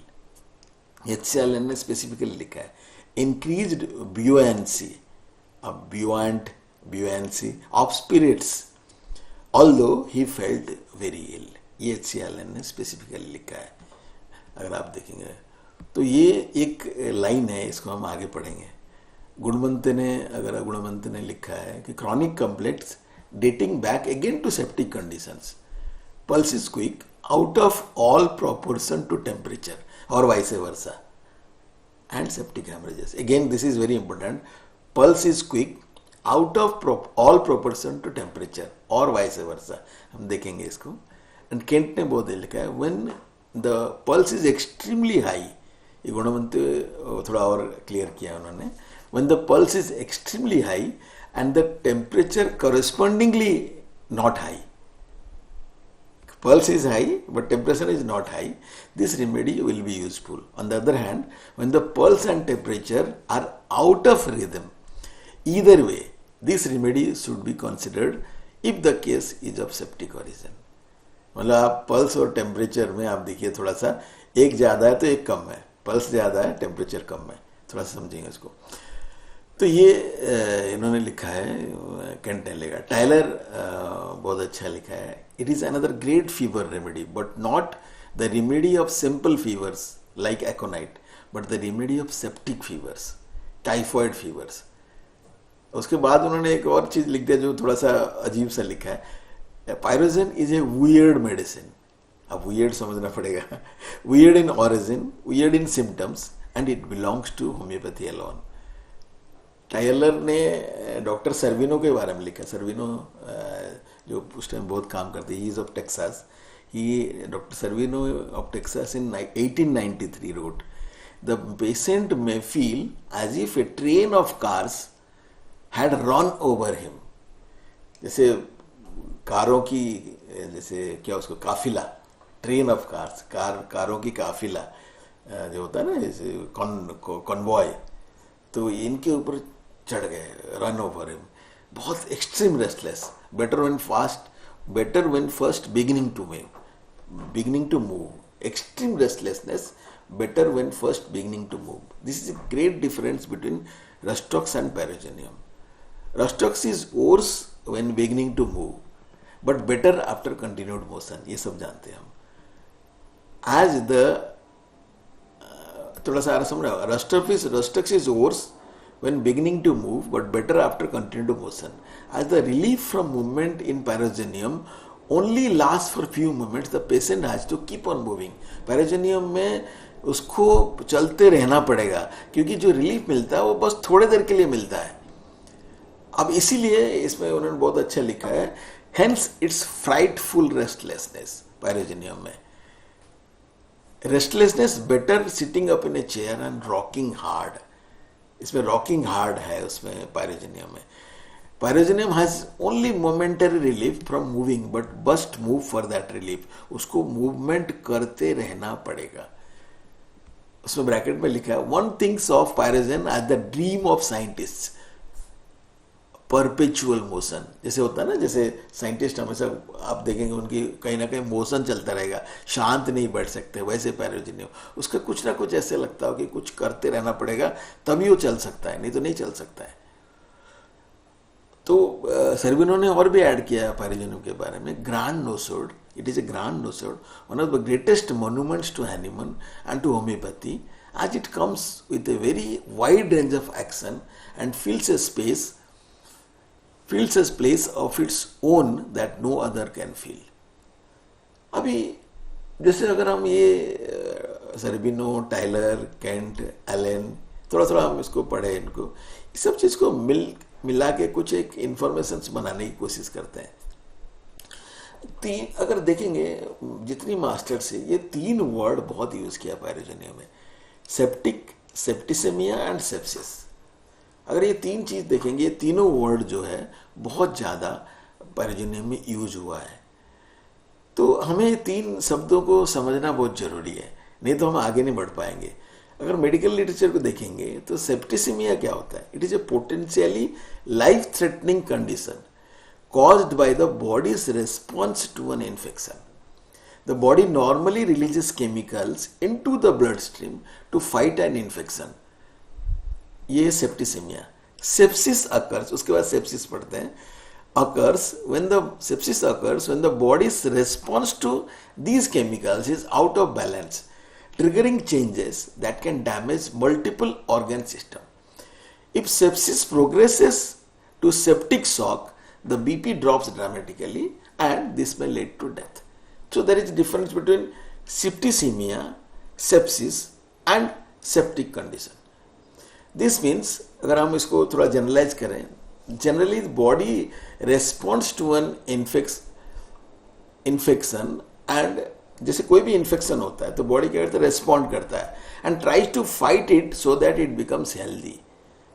HCLN ने स्पेसिफिकली लिखा है, इंक्रीज्ड ब्यूएंसी, अब buoyancy of spirits although he felt very ill. ये HCLN ने स्पेसिफिकली लिखा है। अगर आप देखेंगे तो ये एक लाइन है, इसको हम आगे पढ़ेंगे। गुणवंत ने लिखा है कि chronic complex dating back again to septic conditions, pulse is quick out of all proportion to temperature और vice versa, and septic haemorrhages. Again this is very important, pulse is quick out of all proportion to temperature और vice versa. हम देखेंगे इसको। And Kent ने बहुत लिखा है, when the pulse is extremely high, ये गुणवंत थोड़ा और क्लियर किया उन्होंने, when the pulse is extremely high and the temperature correspondingly not high. Pulse is high but temperature is not high. This remedy will be useful. On the other hand, when the pulse and temperature are out of rhythm, either way, this remedy should be considered if the case is of septic origin. मतलब आप pulse और temperature में आप देखिए, थोड़ा सा एक ज़्यादा है तो एक कम है, पल्स ज़्यादा है टेम्परेचर कम है, थोड़ा सा समझेंगे इसको। तो ये इन्होंने लिखा है, केंट ने लिखा, टायलर बहुत अच्छा लिखा है, it is another great fever remedy but not the remedy of simple fevers like aconite, but the remedy of septic fevers, typhoid fevers. उसके बाद उन्होंने एक और चीज़ लिख दिया जो थोड़ा सा अजीब सा लिखा है, pyrogen is a weird medicine. अब वियर्ड समझना पड़ेगा, weird in origin, weird in symptoms, and it belongs to homoeopathy alone. Tyler ने डॉक्टर सर्विनो के बारे में लिखा। सर्विनो जो उस टाइम बहुत काम करते, he is of Texas, he doctor Servino of Texas in 1893 wrote, the patient may feel as if a train of cars had run over him. जैसे कारों की, जैसे क्या उसको काफिला, ट्रेन ऑफ कार्स, कारों की काफिला जो होता है ना, जैसे कॉन्वॉय, तो इनके ऊपर चढ़ गए, रन ओवर हिम, बहुत extreme restless, better when first beginning to move, extreme restlessness, better when first beginning to move. This is a great difference between Rustox and Pyrogenium. Rustox is worse when beginning to move, but better after continued motion. ये सब जानते हैं हम. as the थोड़ा सा समझ Rhus tox is worse when beginning to move but better after continued motion. As the relief from movement in Pyrogenium only lasts for few moments, the patient has to keep on moving. Pyrogenium में उसको चलते रहना पड़ेगा क्योंकि जो relief मिलता है वो बस थोड़े देर के लिए मिलता है. अब इसीलिए इसमें उन्होंने बहुत अच्छा लिखा है, hence it's frightful restlessness. Pyrogenium में restlessness better sitting up in a chair and rocking hard. इसमें रॉकिंग हार्ड है उसमें पायरोजेनियम में. Pyrogenium has only momentary relief from moving but must move for that relief. उसको movement करते रहना पड़ेगा. उसमें ब्रैकेट में लिखा है, one thinks of pyrogen as the dream of scientist, perpetual motion. जैसे होता है ना, जैसे साइंटिस्ट हमेशा आप देखेंगे उनकी कहीं ना कहीं मोशन चलता रहेगा, शांत नहीं बैठ सकते, वैसे पैरोजेनियम उसका कुछ ना कुछ ऐसे लगता हो कि कुछ करते रहना पड़ेगा तभी वो चल सकता है, नहीं तो नहीं चल सकता है. तो सर्विनो ने और भी ऐड किया है पायरोजेनियम के बारे में. Grand nosode, it is a grand nosode, one of the greatest monuments to animal and to homoeopathy, as it comes with a very wide range of action and fills a place of its own that no other can fill. अभी जैसे अगर हम ये सर्बिनो, Tyler, Kent, Elon, थोड़ा थोड़ा हम इसको पढ़े, इनको इस सब चीज़ को मिला के कुछ एक इंफॉर्मेशन बनाने की कोशिश करते हैं. अगर देखेंगे जितनी मास्टर्स है, ये 3 वर्ड बहुत यूज किया पायरोजेनियम में, सेप्टिक, सेप्टिसेमिया एंड सेप्सिस. अगर ये 3 चीज देखेंगे, ये तीनों वर्ड जो है बहुत ज्यादा पायरोजेनियम में यूज हुआ है. तो हमें 3 शब्दों को समझना बहुत जरूरी है, नहीं तो हम आगे नहीं बढ़ पाएंगे. अगर मेडिकल लिटरेचर को देखेंगे तो सेप्टिसेमिया क्या होता है? It is A potentially life threatening condition caused by the body's response to an infection. The body normally releases chemicals into the bloodstream to fight an infection. ये septicemia. Sepsis occurs, उसके बाद sepsis पढ़ते हैं. Sepsis occurs when the body's response to these chemicals is out of balance, triggering changes that can damage multiple organ system. If sepsis progresses to septic shock, the BP drops dramatically and this may lead to death. So there is a difference between septicemia, sepsis and septic condition. This means अगर हम इसको थोड़ा generalise करें, generally the body responds to an infection and जैसे कोई भी infection होता है तो बॉडी क्या करता है? रेस्पॉन्ड करता है and tries to fight it so that it becomes healthy.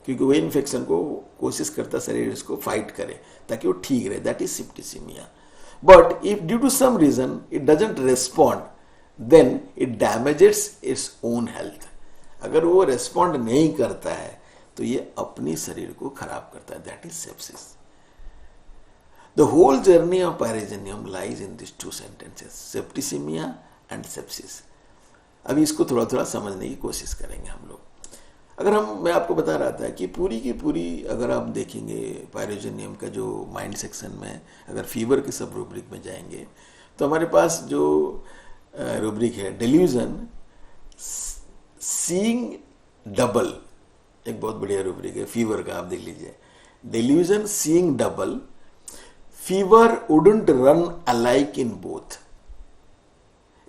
क्योंकि वही इन्फेक्शन को कोशिश करता शरीर इसको फाइट करे ताकि वो ठीक रहे. That is septicaemia. But if due to some reason it doesn't respond, then it damages its own health. अगर वो रेस्पॉन्ड नहीं करता है तो ये अपनी शरीर को खराब करता है. That is sepsis. The whole journey of pyrogenium lies in this 2 sentences, septicaemia and sepsis. अभी इसको थोड़ा थोड़ा समझने की कोशिश करेंगे हम लोग. मैं आपको बता रहा था कि पूरी की पूरी अगर आप देखेंगे पायरोजेनियम का जो माइंड सेक्शन में, अगर फीवर के सब रूब्रिक में जाएंगे तो हमारे पास जो रूब्रिक है डेल्यूजन, सीइंग डबल, एक बहुत बढ़िया रूब्रिक है फीवर का, आप देख लीजिए. Delusion, seeing double, fever wouldn't run alike in both.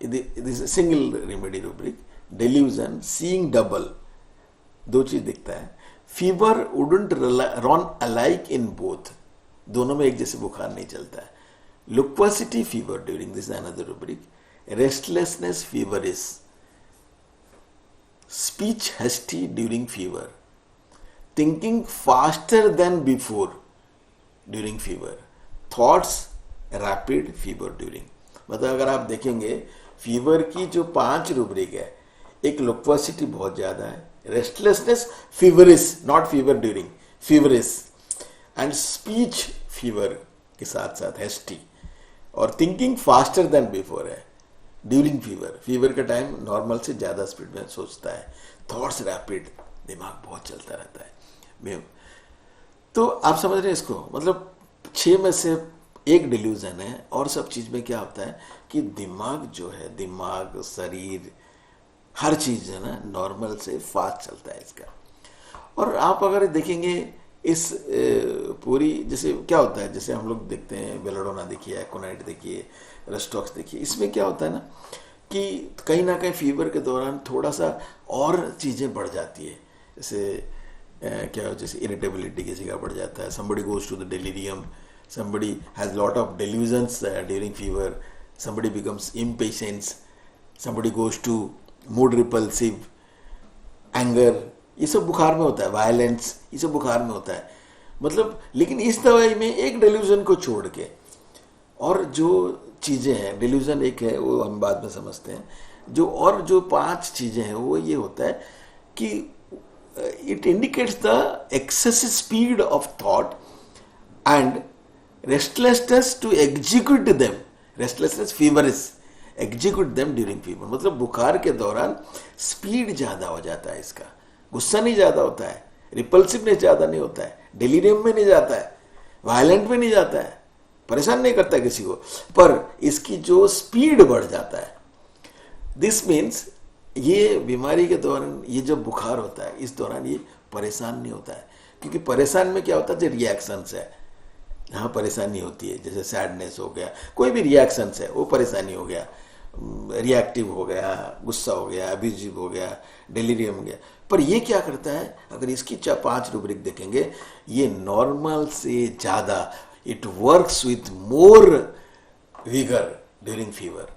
This single remedy rubric. Delusion, seeing double, 2 चीज दिखता है. Fever wouldn't run alike in both, दोनों में एक जैसे बुखार नहीं चलता है. Loquacity fever during this another rubric. Restlessness fever is. Speech hasty during fever. Thinking faster than before during fever. Thoughts rapid fever during. मतलब अगर आप देखेंगे फीवर की जो 5 रूब्रिक है, एक लुक्वासिटी बहुत ज्यादा है, restlessness feverish, not fever during, feverish, and speech fever के साथ साथ हेस्टी, और थिंकिंग फास्टर देन बिफोर है ड्यूरिंग फीवर. फीवर का टाइम नॉर्मल से ज्यादा स्पीड में सोचता है. थॉट्स रैपिड, दिमाग बहुत चलता रहता है. तो आप समझ रहे हैं इसको, मतलब 6 में से एक डिल्यूजन है। और सब चीज में क्या होता है कि दिमाग जो है, दिमाग, शरीर, हर चीज है ना नॉर्मल से फास्ट चलता है इसका। और आप अगर देखेंगे इस पूरी, जैसे क्या होता है, जैसे हम लोग देखते हैं बेलाडोना देखिए, एकोनाइट देखिए, रेस्टॉक्स देखिए, इसमें क्या होता है ना कि कहीं ना कहीं फीवर के दौरान थोड़ा सा और चीज़ें बढ़ जाती है। जैसे क्या हो, जैसे इरिटेबिलिटी किसी का बढ़ जाता है, somebody goes to the delirium, somebody has lot of delusions during fever, somebody becomes impatient, somebody goes to mood repulsive, anger, ये सब बुखार में होता है, वायलेंस, ये सब बुखार में होता है। मतलब लेकिन इस दवाई में एक डिल्यूजन को छोड़ के और जो चीज़ें हैं, डिल्यूजन एक है वो हम बाद में समझते हैं, जो और जो 5 चीज़ें हैं वो ये होता है कि it indicates the excessive speed of thought and restlessness to execute them, restlessness feverish, execute them during fever. मतलब बुखार के दौरान स्पीड ज़्यादा हो जाता है इसका, गुस्सा नहीं ज़्यादा होता है, रिपल्सिवनेस ज़्यादा नहीं होता है, डिलीरियम में नहीं जाता है, वायलेंट में नहीं जाता है, परेशान नहीं करता किसी को, पर इसकी जो स्पीड बढ़ जाता है। दिस मीन्स ये बीमारी के दौरान ये जो बुखार होता है इस दौरान ये परेशान नहीं होता है, क्योंकि परेशान में क्या होता है, जो रिएक्शंस है, यहाँ परेशानी होती है, जैसे सैडनेस हो गया, कोई भी रिएक्शंस है वो परेशानी हो गया, रिएक्टिव हो गया, गुस्सा हो गया, अब्यूजिव हो गया, डिलीरियम हो गया। पर ये क्या करता है, अगर इसकी 5 रूब्रिक देखेंगे, ये नॉर्मल से ज़्यादा, it works with more vigour during fever.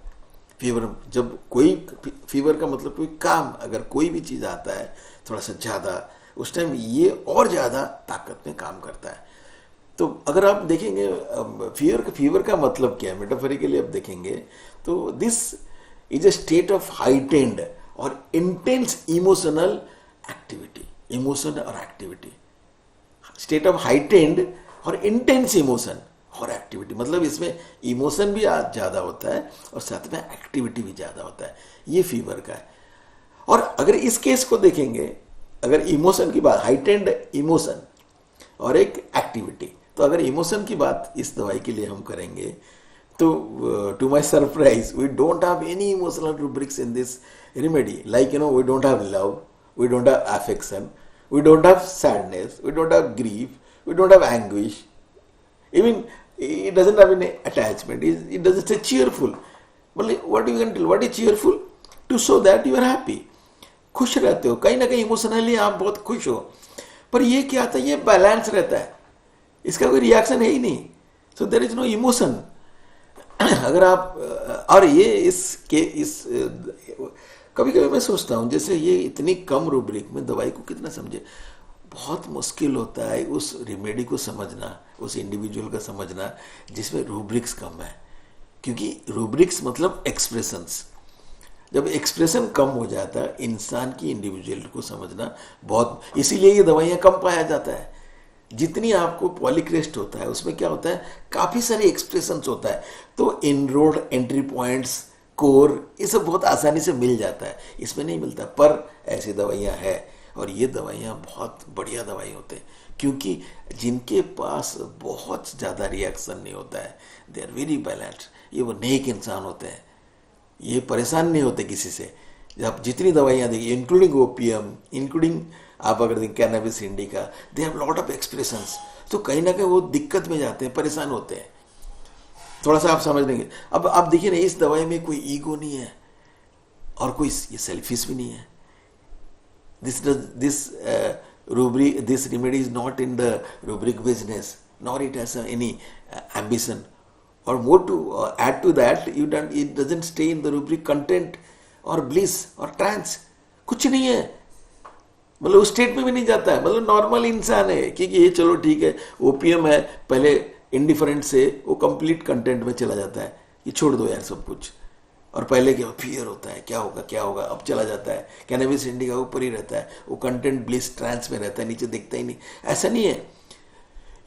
Fever जब कोई, फीवर का मतलब कोई काम, अगर कोई भी चीज़ आता है थोड़ा सा ज़्यादा, उस टाइम ये और ज़्यादा ताकत में काम करता है। तो अगर आप देखेंगे फीवर का मतलब क्या है, मेटाफोरिकली आप देखेंगे तो this is a state of heightened और इंटेंस इमोशनल एक्टिविटी, इमोशन और एक्टिविटी, स्टेट ऑफ हाइटेंड और इंटेंस इमोशन और एक्टिविटी, मतलब इसमें इमोशन भी ज़्यादा होता है और साथ में एक्टिविटी भी ज़्यादा होता है, ये फीवर का है। और अगर इस केस को देखेंगे, अगर इमोशन की बात, हाइटेंड इमोशन और एक एक्टिविटी, तो अगर इमोशन की बात इस दवाई के लिए हम करेंगे तो to my surprise we don't have any emotional rubrics in this remedy, like we don't have love, we don't have affection, we don't have sadness, we don't have grief, we don't have anguish, even it doesn't have any attachment, it doesn't say cheerful. But what you can tell, what is cheerful? To show that you are happy, खुश रहते हो, कहीं ना कहीं emotionally आप बहुत खुश हो, पर ये क्या आता है, ये बैलेंस रहता है, इसका कोई रिएक्शन है ही नहीं, so there is no emotion. अगर आप और ये इस कभी कभी मैं सोचता हूँ, जैसे ये इतनी कम रूब्रिक में दवाई को कितना समझे, बहुत मुश्किल होता है उस रेमेडी को समझना, उस इंडिविजुअल का समझना जिसमें रूब्रिक्स कम है, क्योंकि रूब्रिक्स मतलब एक्सप्रेशंस, जब एक्सप्रेशन कम हो जाता है इंसान की इंडिविजुअल को समझना बहुत, इसीलिए ये दवाइयाँ कम पाया जाता है। जितनी आपको पॉलीक्रेस्ट होता है उसमें क्या होता है, काफ़ी सारे एक्सप्रेशंस होता है, तो इनरोड, एंट्री पॉइंट्स, कोर, ये सब बहुत आसानी से मिल जाता है, इसमें नहीं मिलता। पर ऐसी दवाइयाँ हैं और ये दवाइयाँ बहुत बढ़िया दवाई होते हैं, क्योंकि जिनके पास बहुत ज़्यादा रिएक्शन नहीं होता है, दे आर वेरी बैलेंस्ड, ये वो नेक इंसान होते हैं, ये परेशान नहीं होते किसी से। आप जितनी दवाइयाँ देखिए, इंक्लूडिंग ओपियम, इंक्लूडिंग आप अगर देखें cannabis indica, they have lot of expressions, तो कहीं ना कहीं वो दिक्कत में जाते हैं, परेशान होते हैं। थोड़ा सा आप समझ लेंगे। अब आप देखिए ना, इस दवाई में कोई ईगो नहीं है और कोई ये सेल्फिश भी नहीं है। This remedy is not in the rubric business, nor it has any ambition, और more to add to that it doesn't stay in the rubric content और ब्लिस और ट्रांस, कुछ नहीं है, मतलब उस स्टेट में भी नहीं जाता है, मतलब नॉर्मल इंसान है। क्योंकि ये चलो ठीक है, ओपीएम है, पहले इंडिफरेंट से वो कंप्लीट कंटेंट में चला जाता है, ये छोड़ दो यार सब कुछ, और पहले क्या फियर होता है, क्या होगा क्या होगा, अब चला जाता है। कैनबिस इंडिका ऊपर ही रहता है, वो कंटेंट ब्लिस ट्रांस में रहता है, नीचे दिखता ही नहीं, ऐसा नहीं है,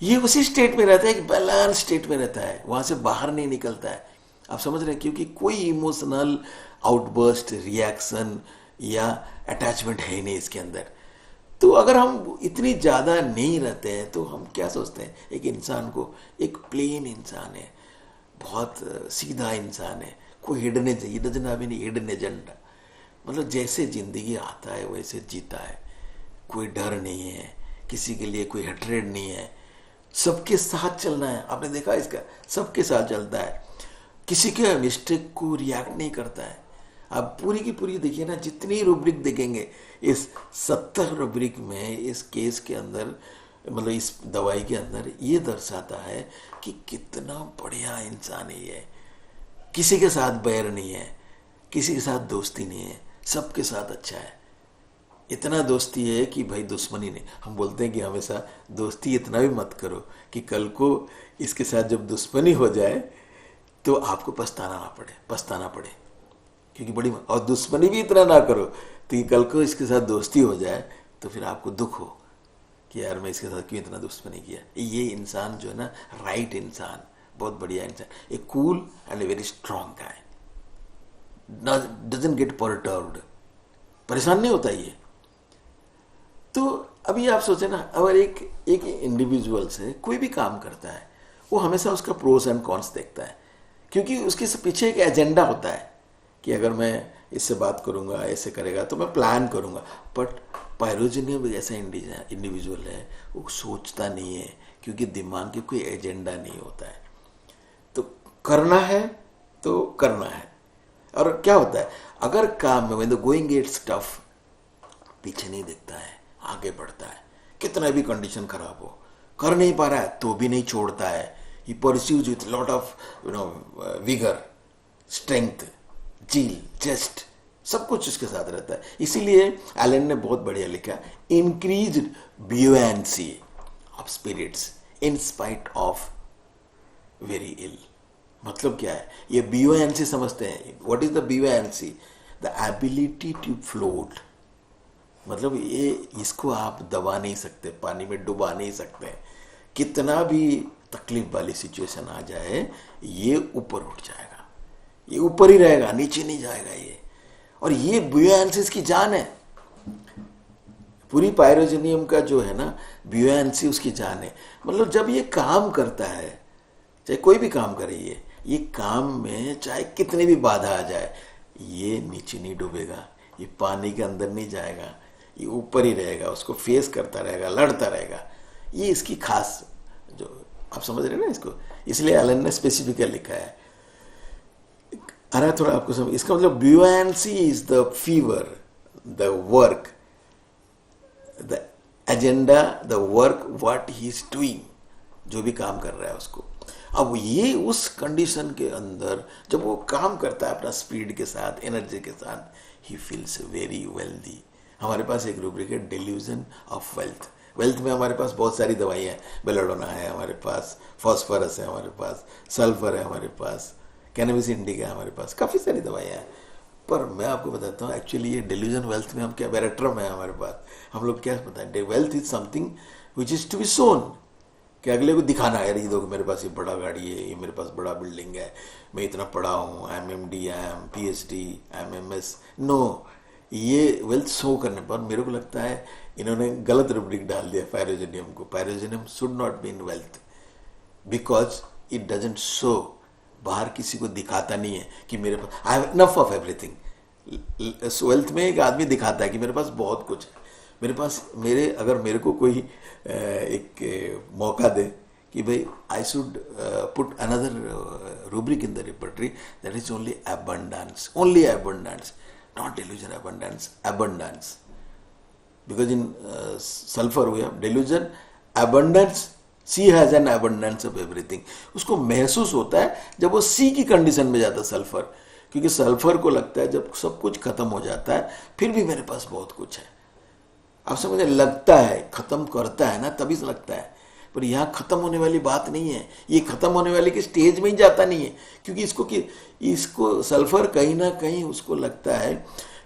ये उसी स्टेट में रहता है, एक बैलेंस स्टेट में रहता है, वहां से बाहर नहीं निकलता है। आप समझ रहे हैं, क्योंकि कोई इमोशनल आउटबर्स्ट, रिएक्शन या अटैचमेंट है ही नहीं इसके अंदर। तो अगर हम इतनी ज़्यादा नहीं रहते हैं तो हम क्या सोचते हैं, एक इंसान को, एक प्लेन इंसान है, बहुत सीधा इंसान है, कोई hidden agenda, doesn't have any hidden agenda, मतलब जैसे जिंदगी आता है वैसे जीता है, कोई डर नहीं है, किसी के लिए कोई हेट्रेड नहीं है, सबके साथ चलना है। आपने देखा इसका, सबके साथ चलता है, किसी के मिस्टेक को रिएक्ट नहीं करता है। आप पूरी की पूरी देखिए ना, जितनी रूब्रिक देखेंगे इस 70 रूब्रिक में, इस केस के अंदर, मतलब इस दवाई के अंदर ये दर्शाता है कि कितना बढ़िया इंसान है ये। किसी के साथ बैर नहीं है, किसी के साथ दोस्ती नहीं है, सबके साथ अच्छा है। इतना दोस्ती है कि भाई दुश्मनी नहीं। हम बोलते हैं कि हमेशा दोस्ती इतना भी मत करो कि कल को इसके साथ जब दुश्मनी हो जाए तो आपको पछताना पड़े, क्योंकि बड़ी, और दुश्मनी भी इतना ना करो तो कि कल को इसके साथ दोस्ती हो जाए तो फिर आपको दुख हो कि यार मैं इसके साथ क्यों इतना दुश्मनी किया। ये इंसान जो है ना, राइट इंसान, बहुत बढ़िया इंसान, ए cool and a very strong guy, doesn't get perturbed, परेशान नहीं होता ये। तो अभी आप सोचें ना, अगर एक इंडिविजुअल से कोई भी काम करता है, वो हमेशा उसका प्रोस एंड कॉन्स देखता है, क्योंकि उसके पीछे एक एजेंडा होता है कि अगर मैं इससे बात करूंगा, ऐसे करेगा तो मैं प्लान करूंगा। बट पायरोजेनियम ऐसा इंडिविजुअल है, वो सोचता नहीं है, क्योंकि दिमाग की कोई एजेंडा नहीं होता है। तो करना है तो करना है। और क्या होता है, अगर काम में when the going gets tough, पीछे नहीं देखता है, आगे बढ़ता है, कितना भी कंडीशन खराब हो, कर नहीं पा रहा है तो भी नहीं छोड़ता है। he pursues with lot of vigor, strength, zeal, zest, सब कुछ उसके साथ रहता है। इसीलिए एलन ने बहुत बढ़िया लिखा, increased buoyancy of spirits in spite of very ill। मतलब क्या है, ये buoyancy समझते हैं। what is the buoyancy? the ability to float। मतलब ये, इसको आप दबा नहीं सकते, पानी में डुबा नहीं सकते, कितना भी तकलीफ वाली सिचुएशन आ जाए ये ऊपर उठ जाएगा, ये ऊपर ही रहेगा, नीचे नहीं जाएगा ये। और ये बुयांसी इसकी जान है। पूरी पायरोजेनियम का जो है ना, बुयांसी उसकी जान है। मतलब जब ये काम करता है, चाहे कोई भी काम करे, ये काम में चाहे कितनी भी बाधा आ जाए, ये नीचे नहीं डूबेगा, ये पानी के अंदर नहीं जाएगा, ये ऊपर ही रहेगा, उसको फेस करता रहेगा, लड़ता रहेगा। ये इसकी खास, जो आप समझ रहे हैं ना इसको, इसलिए एलन ने स्पेसिफिकली लिखा है। आ रहा है थोड़ा आपको समझ, इसका मतलब buoyancy is the fever, the work, the agenda, the work what he is doing, जो भी काम कर रहा है उसको। अब ये उस कंडीशन के अंदर जब वो काम करता है अपना स्पीड के साथ, एनर्जी के साथ, ही फील्स वेरी वेल्दी। हमारे पास एक रूब्रिक है, डिल्यूजन ऑफ वेल्थ। वेल्थ में हमारे पास बहुत सारी दवाइयाँ हैं, बेलाडोना है हमारे पास, फॉस्फोरस है हमारे पास, सल्फर है हमारे पास, कैनबिस इंडिका है हमारे पास, काफ़ी सारी दवाइयाँ हैं। पर मैं आपको बताता हूँ, एक्चुअली ये डिल्यूजन वेल्थ में हम क्या, वेरेट्रम है हमारे पास। हम लोग क्या बताएं, wealth is something which is to be shown, कि अगले को दिखाना है, ये देखो मेरे पास ये बड़ा गाड़ी है, ये मेरे पास बड़ा बिल्डिंग है, मैं इतना पढ़ा हूँ, I am MD, I am PhD, I am MS। No, ये वेल्थ शो करने पर मेरे को लगता है इन्होंने गलत रूब्रिक डाल दिया पायरोजेनियम को। Pyrogenium should not be in wealth, because it doesn't show, बाहर किसी को दिखाता नहीं है कि मेरे पास I have enough of everything. Wealth में एक आदमी दिखाता है कि मेरे पास बहुत कुछ है, मेरे पास, अगर मेरे को कोई एक मौका दे कि भाई I should put another rubric in the repertory, that is only abundance, not delusion, abundance, because in sulfur we have delusion, abundance, she has an abundance of everything। उसको महसूस होता है जब वो सी की कंडीशन में जाता है सल्फर, क्योंकि सल्फर को लगता है जब सब कुछ खत्म हो जाता है फिर भी मेरे पास बहुत कुछ है। आप समझे, लगता है, खत्म करता है ना तभी से लगता है, पर यहाँ खत्म होने वाली बात नहीं है, ये खत्म होने वाले के स्टेज में ही जाता नहीं है, क्योंकि इसको सल्फर कहीं ना कहीं उसको लगता है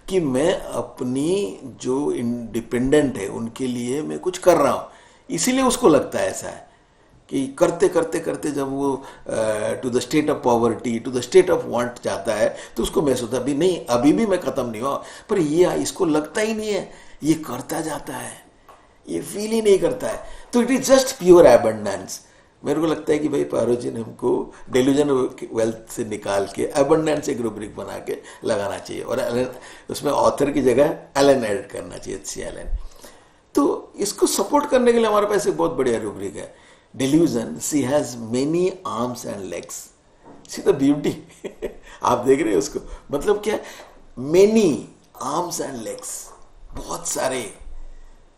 कि मैं अपनी जो इंडिपेंडेंट है उनके लिए मैं कुछ कर रहा हूँ, इसीलिए उसको लगता है ऐसा है कि करते करते करते जब वो to the state of poverty, to the state of want जाता है तो उसको महसूस होता है अभी भी मैं खत्म नहीं हुआ। पर ये इसको लगता ही नहीं है, ये करता जाता है, ये फील ही नहीं करता है, तो it is just pure abundance. मेरे को लगता है कि भाई पायरोजेनियम को डेल्यूजन वेल्थ से निकाल के एबंडेंस एक रूब्रिक बना के लगाना चाहिए, और उसमें ऑथर की जगह एलन ऐड करना चाहिए, HClN। तो इसको सपोर्ट करने के लिए हमारे पास एक बहुत बढ़िया रूब्रिक है, delusion she has many arms and legs. See the beauty आप देख रहे हो उसको, मतलब क्या, मेनी आर्म्स एंड लेग्स, बहुत सारे,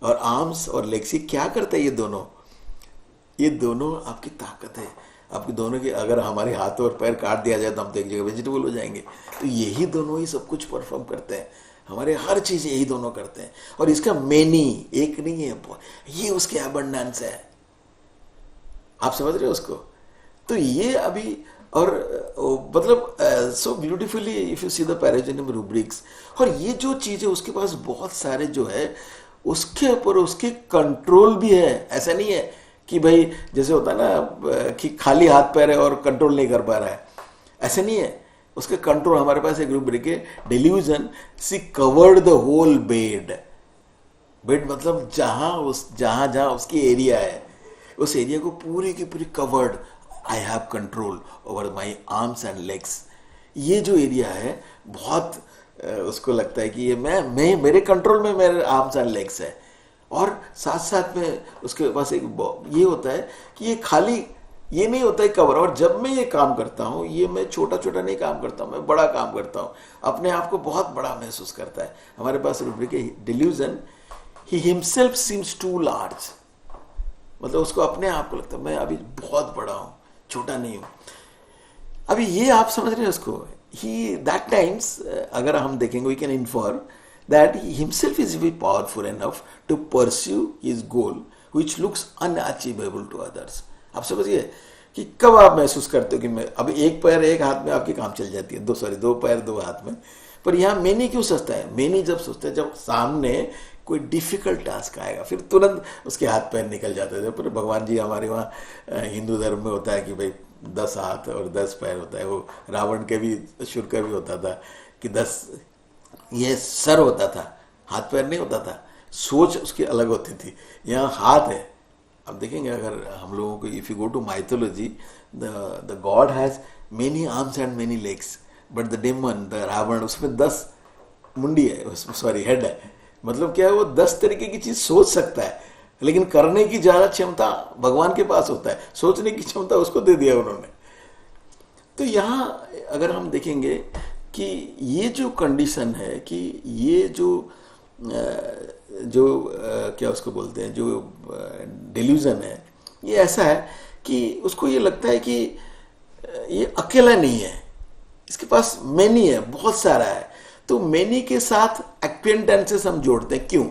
और आर्म्स और लेग्स ये क्या करता है, ये दोनों आपकी ताकत है, आपके दोनों की। अगर हमारे हाथ और पैर काट दिया जाए तो हम तो एक जगह वेजिटेबल हो जाएंगे, तो यही दोनों ही सब कुछ परफॉर्म करते हैं, हमारे हर चीज यही दोनों करते हैं। और इसका मेनी, एक नहीं है, ये उसके अबंडेंस है, आप समझ रहे हो उसको। तो ये अभी, और मतलब so beautifully if you see the pyrogenium rubrics, और ये जो चीज है उसके पास बहुत सारे जो है उसके ऊपर उसके कंट्रोल भी है। ऐसा नहीं है कि भाई जैसे होता है ना कि खाली हाथ पैर है और कंट्रोल नहीं कर पा रहा है, ऐसा नहीं है। उसके कंट्रोल, हमारे पास एक रूब्रिक है, delusion she covered the whole bed. Bed मतलब जहां जहां उसकी एरिया है, उस एरिया को पूरी की पूरी covered, I have control over my arms and legs. ये जो एरिया है बहुत उसको लगता है कि ये मैं मेरे कंट्रोल में मेरे आर्म्स एंड लेग्स है। और साथ साथ में उसके पास एक ये होता है कि ये खाली ये नहीं होता है कवर, और जब मैं ये काम करता हूँ, ये मैं छोटा छोटा नहीं काम करता हूँ, मैं बड़ा काम करता हूँ, अपने आप को बहुत बड़ा महसूस करता है। हमारे पास रूब्रिक है delusion, he himself seems too large, मतलब उसको अपने आप को लगता है मैं अभी बहुत बड़ा हूं, छोटा नहीं हूं। अभी ये आप समझ रहे हैं उसको, ही दैट टाइम्स अगर हम देखेंगे, we can infer that he himself is very powerful enough to pursue his goal which looks unachievable to others. आप समझिए कि कब आप महसूस करते हो कि मैं अभी एक पैर एक हाथ में आपकी काम चल जाती है, दो पैर दो हाथ में। पर यहाँ मेनी क्यों सोचता है, मेनी जब सोचता है जब सामने कोई डिफिकल्ट टास्क आएगा, फिर तुरंत उसके हाथ पैर निकल जाते थे। पर भगवान जी हमारे वहाँ हिंदू धर्म में होता है कि भाई 10 हाथ और 10 पैर होता है। वो रावण के भी, शुर का भी होता था कि 10 ये सर होता था, हाथ पैर नहीं होता था, सोच उसकी अलग होती थी। यहाँ हाथ है। अब देखेंगे अगर हम लोगों को, if you go to mythology, the god has many arms and many legs, but the demon, the Ravana, उसमें 10 मुंडी है, सॉरी हेड है। मतलब क्या है, वो 10 तरीके की चीज सोच सकता है, लेकिन करने की ज्यादा क्षमता भगवान के पास होता है, सोचने की क्षमता उसको दे दिया उन्होंने। तो यहां अगर हम देखेंगे कि ये जो कंडीशन है कि ये क्या उसको बोलते हैं, जो डेल्यूजन है, ये ऐसा है कि उसको ये लगता है कि ये अकेला नहीं है, इसके पास मैनी है, बहुत सारा है। तो मैनी के साथ एक्वेंटेंसेस हम जोड़ते हैं, क्यों?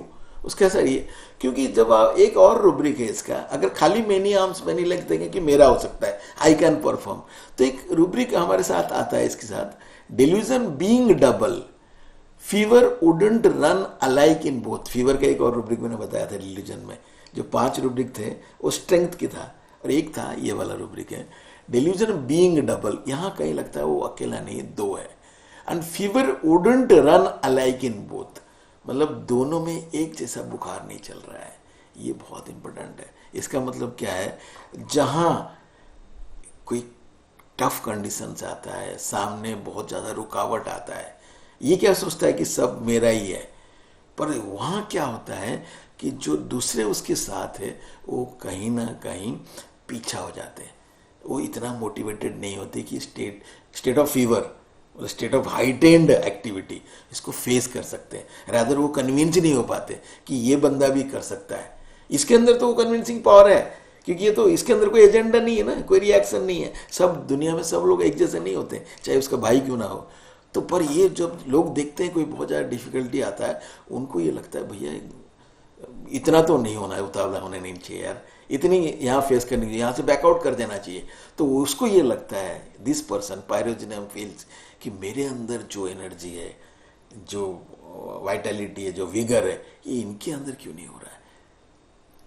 उसका ऐसा ये, क्योंकि जब आप एक और रूब्रिक है इसका, अगर खाली मैनी आर्म्स मैनी लेग्स देंगे कि मेरा हो सकता है, आई कैन परफॉर्म, तो एक रूब्रिक हमारे साथ आता है इसके साथ, delusion being double, fever wouldn't run alike in both. Fever का एक और रूब्रिक मैंने बताया था डेल्यूजन में, जो 5 रूब्रिक थे वो स्ट्रेंथ की था, और एक था ये वाला रूब्रिक है डेल्यूजन बीइंग डबल। यहां कहीं लगता है वो अकेला नहीं, 2 है। And fever wouldn't run alike in both, मतलब दोनों में एक जैसा बुखार नहीं चल रहा है। ये बहुत इंपॉर्टेंट है। इसका मतलब क्या है, जहां कोई टफ कंडीशन से आता है, सामने बहुत ज्यादा रुकावट आता है, ये क्या सोचता है कि सब मेरा ही है, पर वहां क्या होता है कि जो दूसरे उसके साथ है वो कहीं ना कहीं पीछा हो जाते हैं, वो इतना मोटिवेटेड नहीं होते कि state of fever, state of heightened activity इसको फेस कर सकते हैं। रादर वो कन्विंस नहीं हो पाते कि ये बंदा भी कर सकता है। इसके अंदर तो वो कन्विंसिंग पावर है, क्योंकि ये तो इसके अंदर कोई एजेंडा नहीं है ना, कोई रिएक्शन नहीं है। सब दुनिया में सब लोग एक जैसे नहीं होते, चाहे उसका भाई क्यों ना हो। तो पर ये जब लोग देखते हैं कोई बहुत ज़्यादा डिफिकल्टी आता है, उनको ये लगता है भैया इतना तो नहीं होना है, उतावला होने नहीं चाहिए यार, इतनी यहाँ फेस करने की, यहाँ से बैकआउट कर देना चाहिए। तो उसको ये लगता है, दिस पर्सन पायरोजेनियम फील्स कि मेरे अंदर जो एनर्जी है, जो वाइटलिटी है, जो विगर है, ये इनके अंदर क्यों नहीं हो रहा है।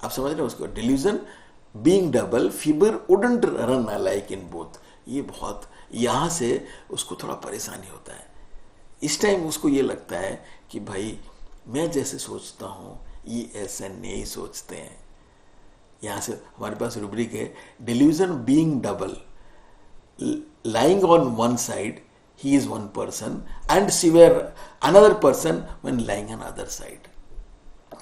आप समझ रहे हो उसको, delusion being double, fever wouldn't run alike in both. ये बहुत, यहां से उसको थोड़ा परेशानी होता है। इस टाइम उसको ये लगता है कि भाई मैं जैसे सोचता हूं ESN यही सोचते हैं। यहाँ से हमारे पास रूब्रिक है, delusion being double, lying on one side he is one person and severe another person when lying on other side।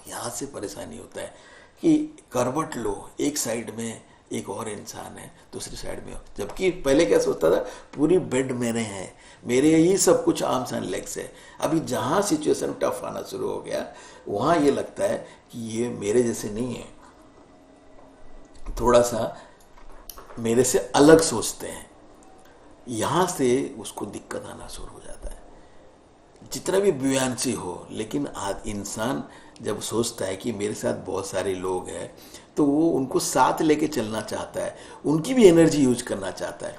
यहाँ से परेशानी होता है कि करवट लो, एक साइड में एक और इंसान है, दूसरी साइड में हो, जबकि पहले क्या सोचता था पूरी बेड मेरे हैं, मेरे ही सब कुछ आर्म्स एंड लेग्स है। अभी जहाँ सिचुएशन टफ आना शुरू हो गया वहाँ ये लगता है कि ये मेरे जैसे नहीं है, थोड़ा सा मेरे से अलग सोचते हैं। यहाँ से उसको दिक्कत आना शुरू हो जाता है। जितना भी बुयांसी हो, लेकिन आज इंसान जब सोचता है कि मेरे साथ बहुत सारे लोग हैं तो वो उनको साथ लेके चलना चाहता है, उनकी भी एनर्जी यूज करना चाहता है।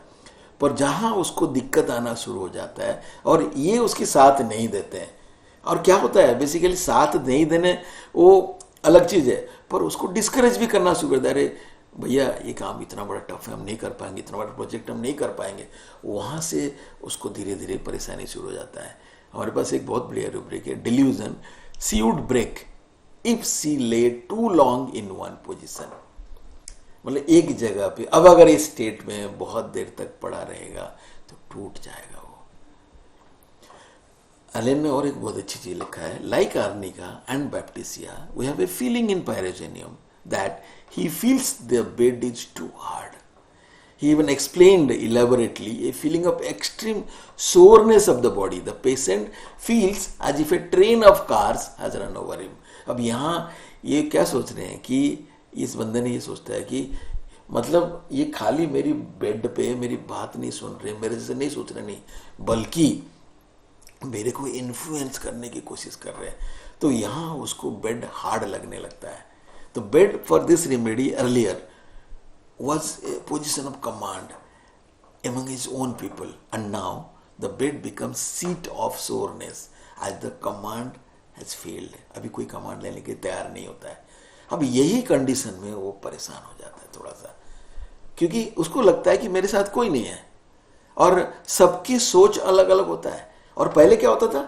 पर जहाँ उसको दिक्कत आना शुरू हो जाता है और ये उसकी साथ नहीं देते हैं, और क्या होता है बेसिकली साथ नहीं देने वो अलग चीज़ है, पर उसको डिस्करेज भी करना शुरू करता है। अरे भैया ये काम इतना बड़ा टफ है, हम नहीं कर पाएंगे, इतना बड़ा प्रोजेक्ट हम नहीं कर पाएंगे। वहाँ से उसको धीरे धीरे परेशानी शुरू हो जाता है। हमारे पास एक बहुत बढ़िया रूब्रिक है, delusion she would break if she lay too long in one position. मतलब एक जगह पे अब अगर इस स्टेट में बहुत देर तक पड़ा रहेगा तो टूट जाएगा वो। एलेन ने और एक बहुत अच्छी चीज लिखा है, like arnica and baptisia we have a feeling in pyrogenium that he feels the bed is too hard. He even explained elaborately a feeling of extreme soreness of the body. The patient feels as if a train of cars has run over him. अब यहाँ ये क्या सोच रहे हैं कि इस बंदे ने ये सोचता है कि मतलब ये खाली मेरी बेड पे मेरी बात नहीं सुन रहे, मेरे से नहीं सोच रहे, नहीं बल्कि मेरे को इन्फ्लुएंस करने की कोशिश कर रहे हैं। तो यहाँ उसको बेड हार्ड लगने लगता है। The bed for this remedy earlier was a position of command among his own people, and now the bed becomes seat of soreness as the command has failed. अभी कोई कमांड लेने के तैयार नहीं होता है। अब यही कंडीशन में वो परेशान हो जाता है थोड़ा सा, क्योंकि उसको लगता है कि मेरे साथ कोई नहीं है और सबकी सोच अलग अलग होता है। और पहले क्या होता था,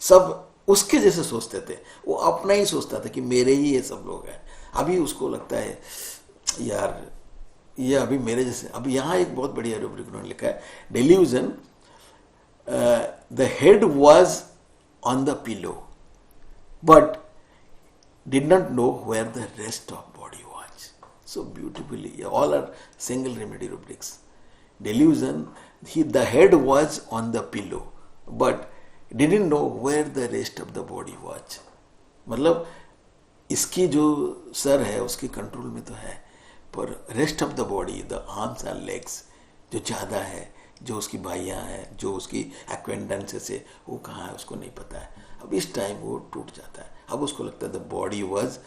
सब उसके जैसे सोचते थे, वो अपना ही सोचता था कि मेरे ही ये सब लोग हैं। अभी उसको लगता है यार ये अभी मेरे जैसे। अभी यहाँ एक बहुत बढ़िया रूब्रिक उन्होंने लिखा है, delusion the head was on the pillow but did not know where the rest of body was. So beautifully all are single remedy rubrics. Delusion the head was on the pillow but didn't know where the rest of the body was. मतलब इसकी जो sir है उसके control में तो है, पर rest of the body, the arms and legs जो ज़्यादा है, जो उसकी बाहियाँ हैं, जो उसकी एक्वेंडेंसेस है, वो कहाँ है उसको नहीं पता है। अब इस टाइम वो टूट जाता है। अब उसको लगता है the body was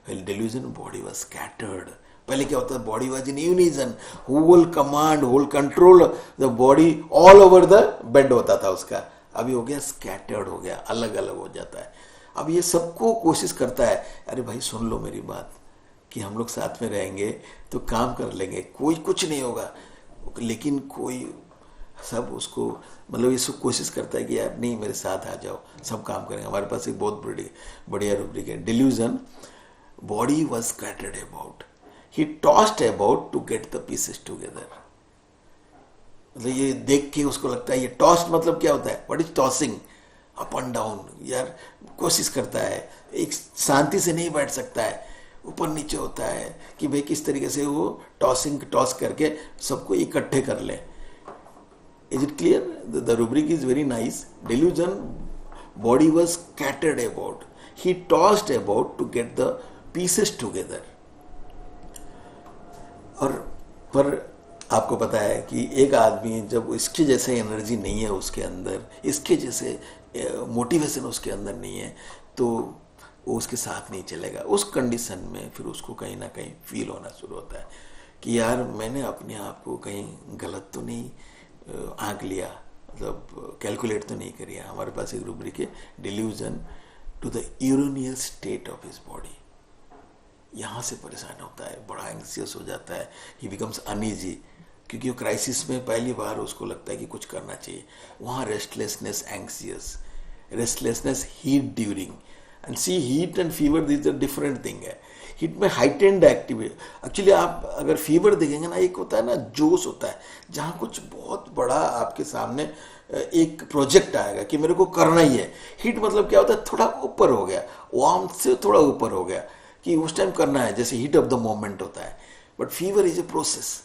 delusion, body was scattered. पहले क्या होता है, body was in unison, whole command whole control the body all over the bed होता था उसका। अभी हो गया स्कैटर्ड, हो गया अलग अलग हो जाता है। अब ये सबको कोशिश करता है, अरे भाई सुन लो मेरी बात कि हम लोग साथ में रहेंगे तो काम कर लेंगे, कोई कुछ नहीं होगा। लेकिन कोई सब उसको मतलब इसको कोशिश करता है कि यार नहीं मेरे साथ आ जाओ, सब काम करेंगे। हमारे पास एक बहुत बढ़िया रूब्रिक है, delusion body was scattered about, he tossed about to get the pieces together. मतलब ये देख के उसको लगता है, ये टॉस्ट मतलब क्या होता है, what is tossing, up and down. यार कोशिश करता है, एक शांति से नहीं बैठ सकता है, ऊपर नीचे होता है कि भाई किस तरीके से वो टॉस करके सबको इकट्ठे कर ले। Is it clear? The rubric is very nice. Delusion body was scattered about, he tossed about to get the pieces together. और पर आपको पता है कि एक आदमी जब इसके जैसे एनर्जी नहीं है उसके अंदर, इसके जैसे मोटिवेशन उसके अंदर नहीं है, तो वो उसके साथ नहीं चलेगा। उस कंडीशन में फिर उसको कहीं ना कहीं फील होना शुरू होता है कि यार मैंने अपने आप को कहीं गलत तो नहीं आंक लिया, मतलब कैलकुलेट तो नहीं करिया। हमारे पास एक रूब्रिक है, delusion to the erroneous state of his body. यहाँ से परेशान होता है, बड़ा एंग्सियस हो जाता है, ही बिकम्स अनईजी, क्योंकि वो क्राइसिस में पहली बार उसको लगता है कि कुछ करना चाहिए। वहाँ restlessness, anxious, restlessness heat during and see heat and fever this a different thing है. हीट में हाइटेंड एक्टिविटी. एक्चुअली आप अगर फीवर देखेंगे ना, एक होता है ना जोश होता है, जहाँ कुछ बहुत बड़ा आपके सामने एक प्रोजेक्ट आएगा कि मेरे को करना ही है. हीट मतलब क्या होता है, थोड़ा ऊपर हो गया, वार्म से थोड़ा ऊपर हो गया कि उस टाइम करना है, जैसे हीट ऑफ द मोमेंट होता है. But fever is a process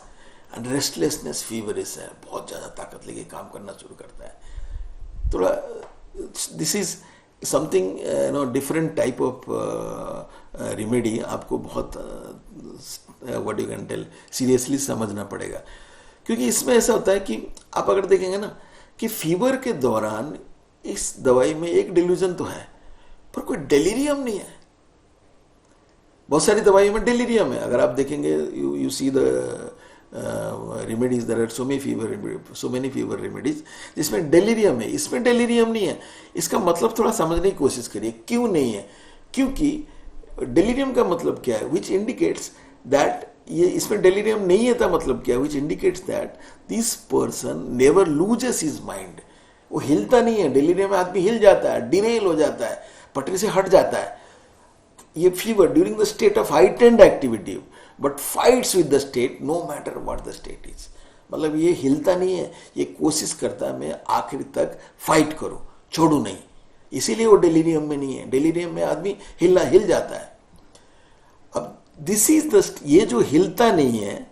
and restlessness fever is है, बहुत ज़्यादा ताकत लेके काम करना शुरू करता है. थोड़ा this is something different type of remedy. आपको बहुत what you can tell seriously समझना पड़ेगा, क्योंकि इसमें ऐसा होता है कि आप अगर देखेंगे ना कि फीवर के दौरान इस दवाई में एक डिल्यूजन तो है, पर कोई डेलीरियम नहीं है. बहुत सारी दवाइयों में डेलीरियम है. अगर आप देखेंगे, you see the remedies, there are so many fever remedies जिसमें डेलीरियम है. इसमें डेलीरियम नहीं है. इसका मतलब थोड़ा समझने की कोशिश करिए क्यों नहीं है. क्योंकि डेलीरियम का मतलब क्या है, विच इंडिकेट्स दैट, ये इसमें डेलीरियम नहीं है था मतलब क्या, which indicates that this person never loses his mind. वो हिलता नहीं है. डेलीरियम में आदमी हिल जाता है, डिरेल हो जाता है, पटरी से हट जाता है. ये fever during the state of heightened activity but fights with the state no matter what the state is. मतलब ये हिलता नहीं है, ये कोशिश करता है मैं आखिर तक फाइट करूं, छोड़ू नहीं. इसीलिए वो डेलीरियम में नहीं है. डेलीरियम में आदमी हिल जाता है. अब दिस इज द, ये जो हिलता नहीं है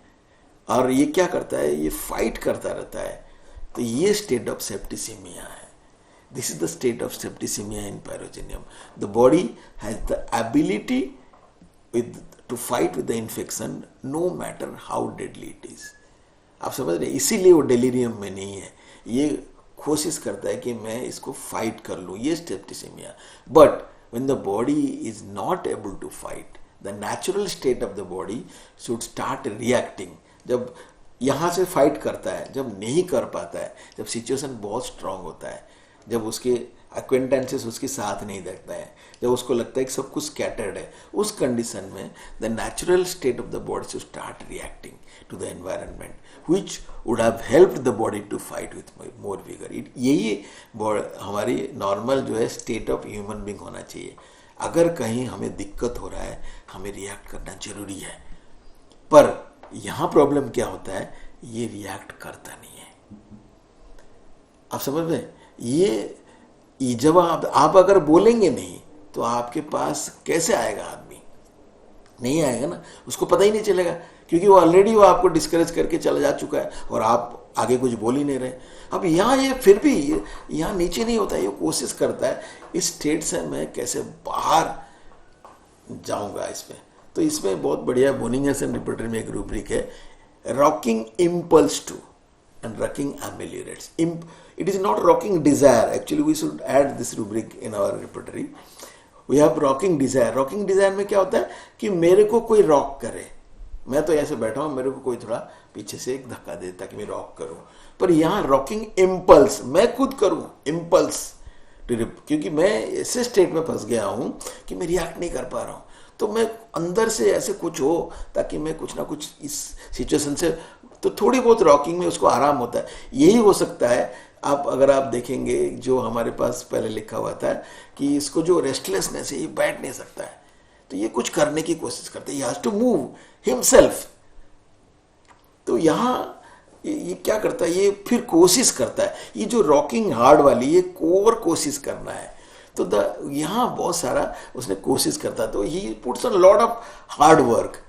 और ये क्या करता है, ये फाइट करता रहता है, तो ये स्टेट ऑफ सेप्टिसेमिया है. This is the state of septicaemia in Pyrogenium. The body has the ability to fight with the infection no matter how deadly it is. आप समझ रहे हैं, इसीलिए वो डेलीरियम में नहीं है. ये कोशिश करता है कि मैं इसको फाइट कर लूँ, ये septicaemia. But when the body is not able to fight, the natural state of the body should start reacting. जब यहाँ से फाइट करता है, जब नहीं कर पाता है, जब सिचुएशन बहुत स्ट्रांग होता है, जब उसके एक्वेंटेंसेस उसके साथ नहीं देखता है, जब उसको लगता है कि सब कुछ स्कैटर्ड है, उस कंडीशन में the natural state of the body to start reacting to the environment which would have helped the body to fight with more vigour. यही हमारी नॉर्मल जो है स्टेट ऑफ ह्यूमन बीइंग होना चाहिए. अगर कहीं हमें दिक्कत हो रहा है, हमें रिएक्ट करना जरूरी है. पर यहाँ प्रॉब्लम क्या होता है, ये रिएक्ट करता नहीं है. आप समझ में, ये जब आप अगर बोलेंगे नहीं तो आपके पास कैसे आएगा आदमी, नहीं आएगा ना. उसको पता ही नहीं चलेगा, क्योंकि वो ऑलरेडी वो आपको डिस्करेज करके चला जा चुका है और आप आगे कुछ बोल ही नहीं रहे. अब यहाँ ये फिर भी यहाँ नीचे नहीं होता है, ये कोशिश करता है इस स्टेट से मैं कैसे बाहर जाऊंगा इसमें. तो इसमें बहुत बढ़िया बोनिंगस एंड रिपोर्टर में एक रूब्रिक है, rocking impulse to and rocking ameliorates. It is not rocking desire. Actually, we should add this rubric in our repertory. We have rocking desire. Rocking desire में क्या होता है कि मेरे को कोई रॉक करे. मैं तो ऐसे बैठा हूँ, मेरे को कोई थोड़ा पीछे से एक धक्का दे ताकि मैं रॉक करूँ. पर यहाँ रॉकिंग इम्पल्स, मैं खुद करूँ इम्पल्स, क्योंकि मैं ऐसे स्टेट में फंस गया हूँ कि मैं रिएक्ट नहीं कर पा रहा हूँ. तो मैं अंदर से ऐसे कुछ हो ताकि मैं कुछ ना कुछ इस सिचुएशन से, तो थोड़ी बहुत रॉकिंग में उसको आराम होता है. यही हो सकता है. अगर आप देखेंगे जो हमारे पास पहले लिखा हुआ था कि इसको जो रेस्टलेसनेस है, ये बैठ नहीं सकता है, तो ये कुछ करने की कोशिश करता है, he has to move himself. तो यहाँ ये क्या करता है, ये फिर कोशिश करता है. ये जो रॉकिंग हार्ड वाली, ये कोर कोशिश करना है. तो यहाँ बहुत सारा उसने कोशिश करता. तो he puts a lot of hard work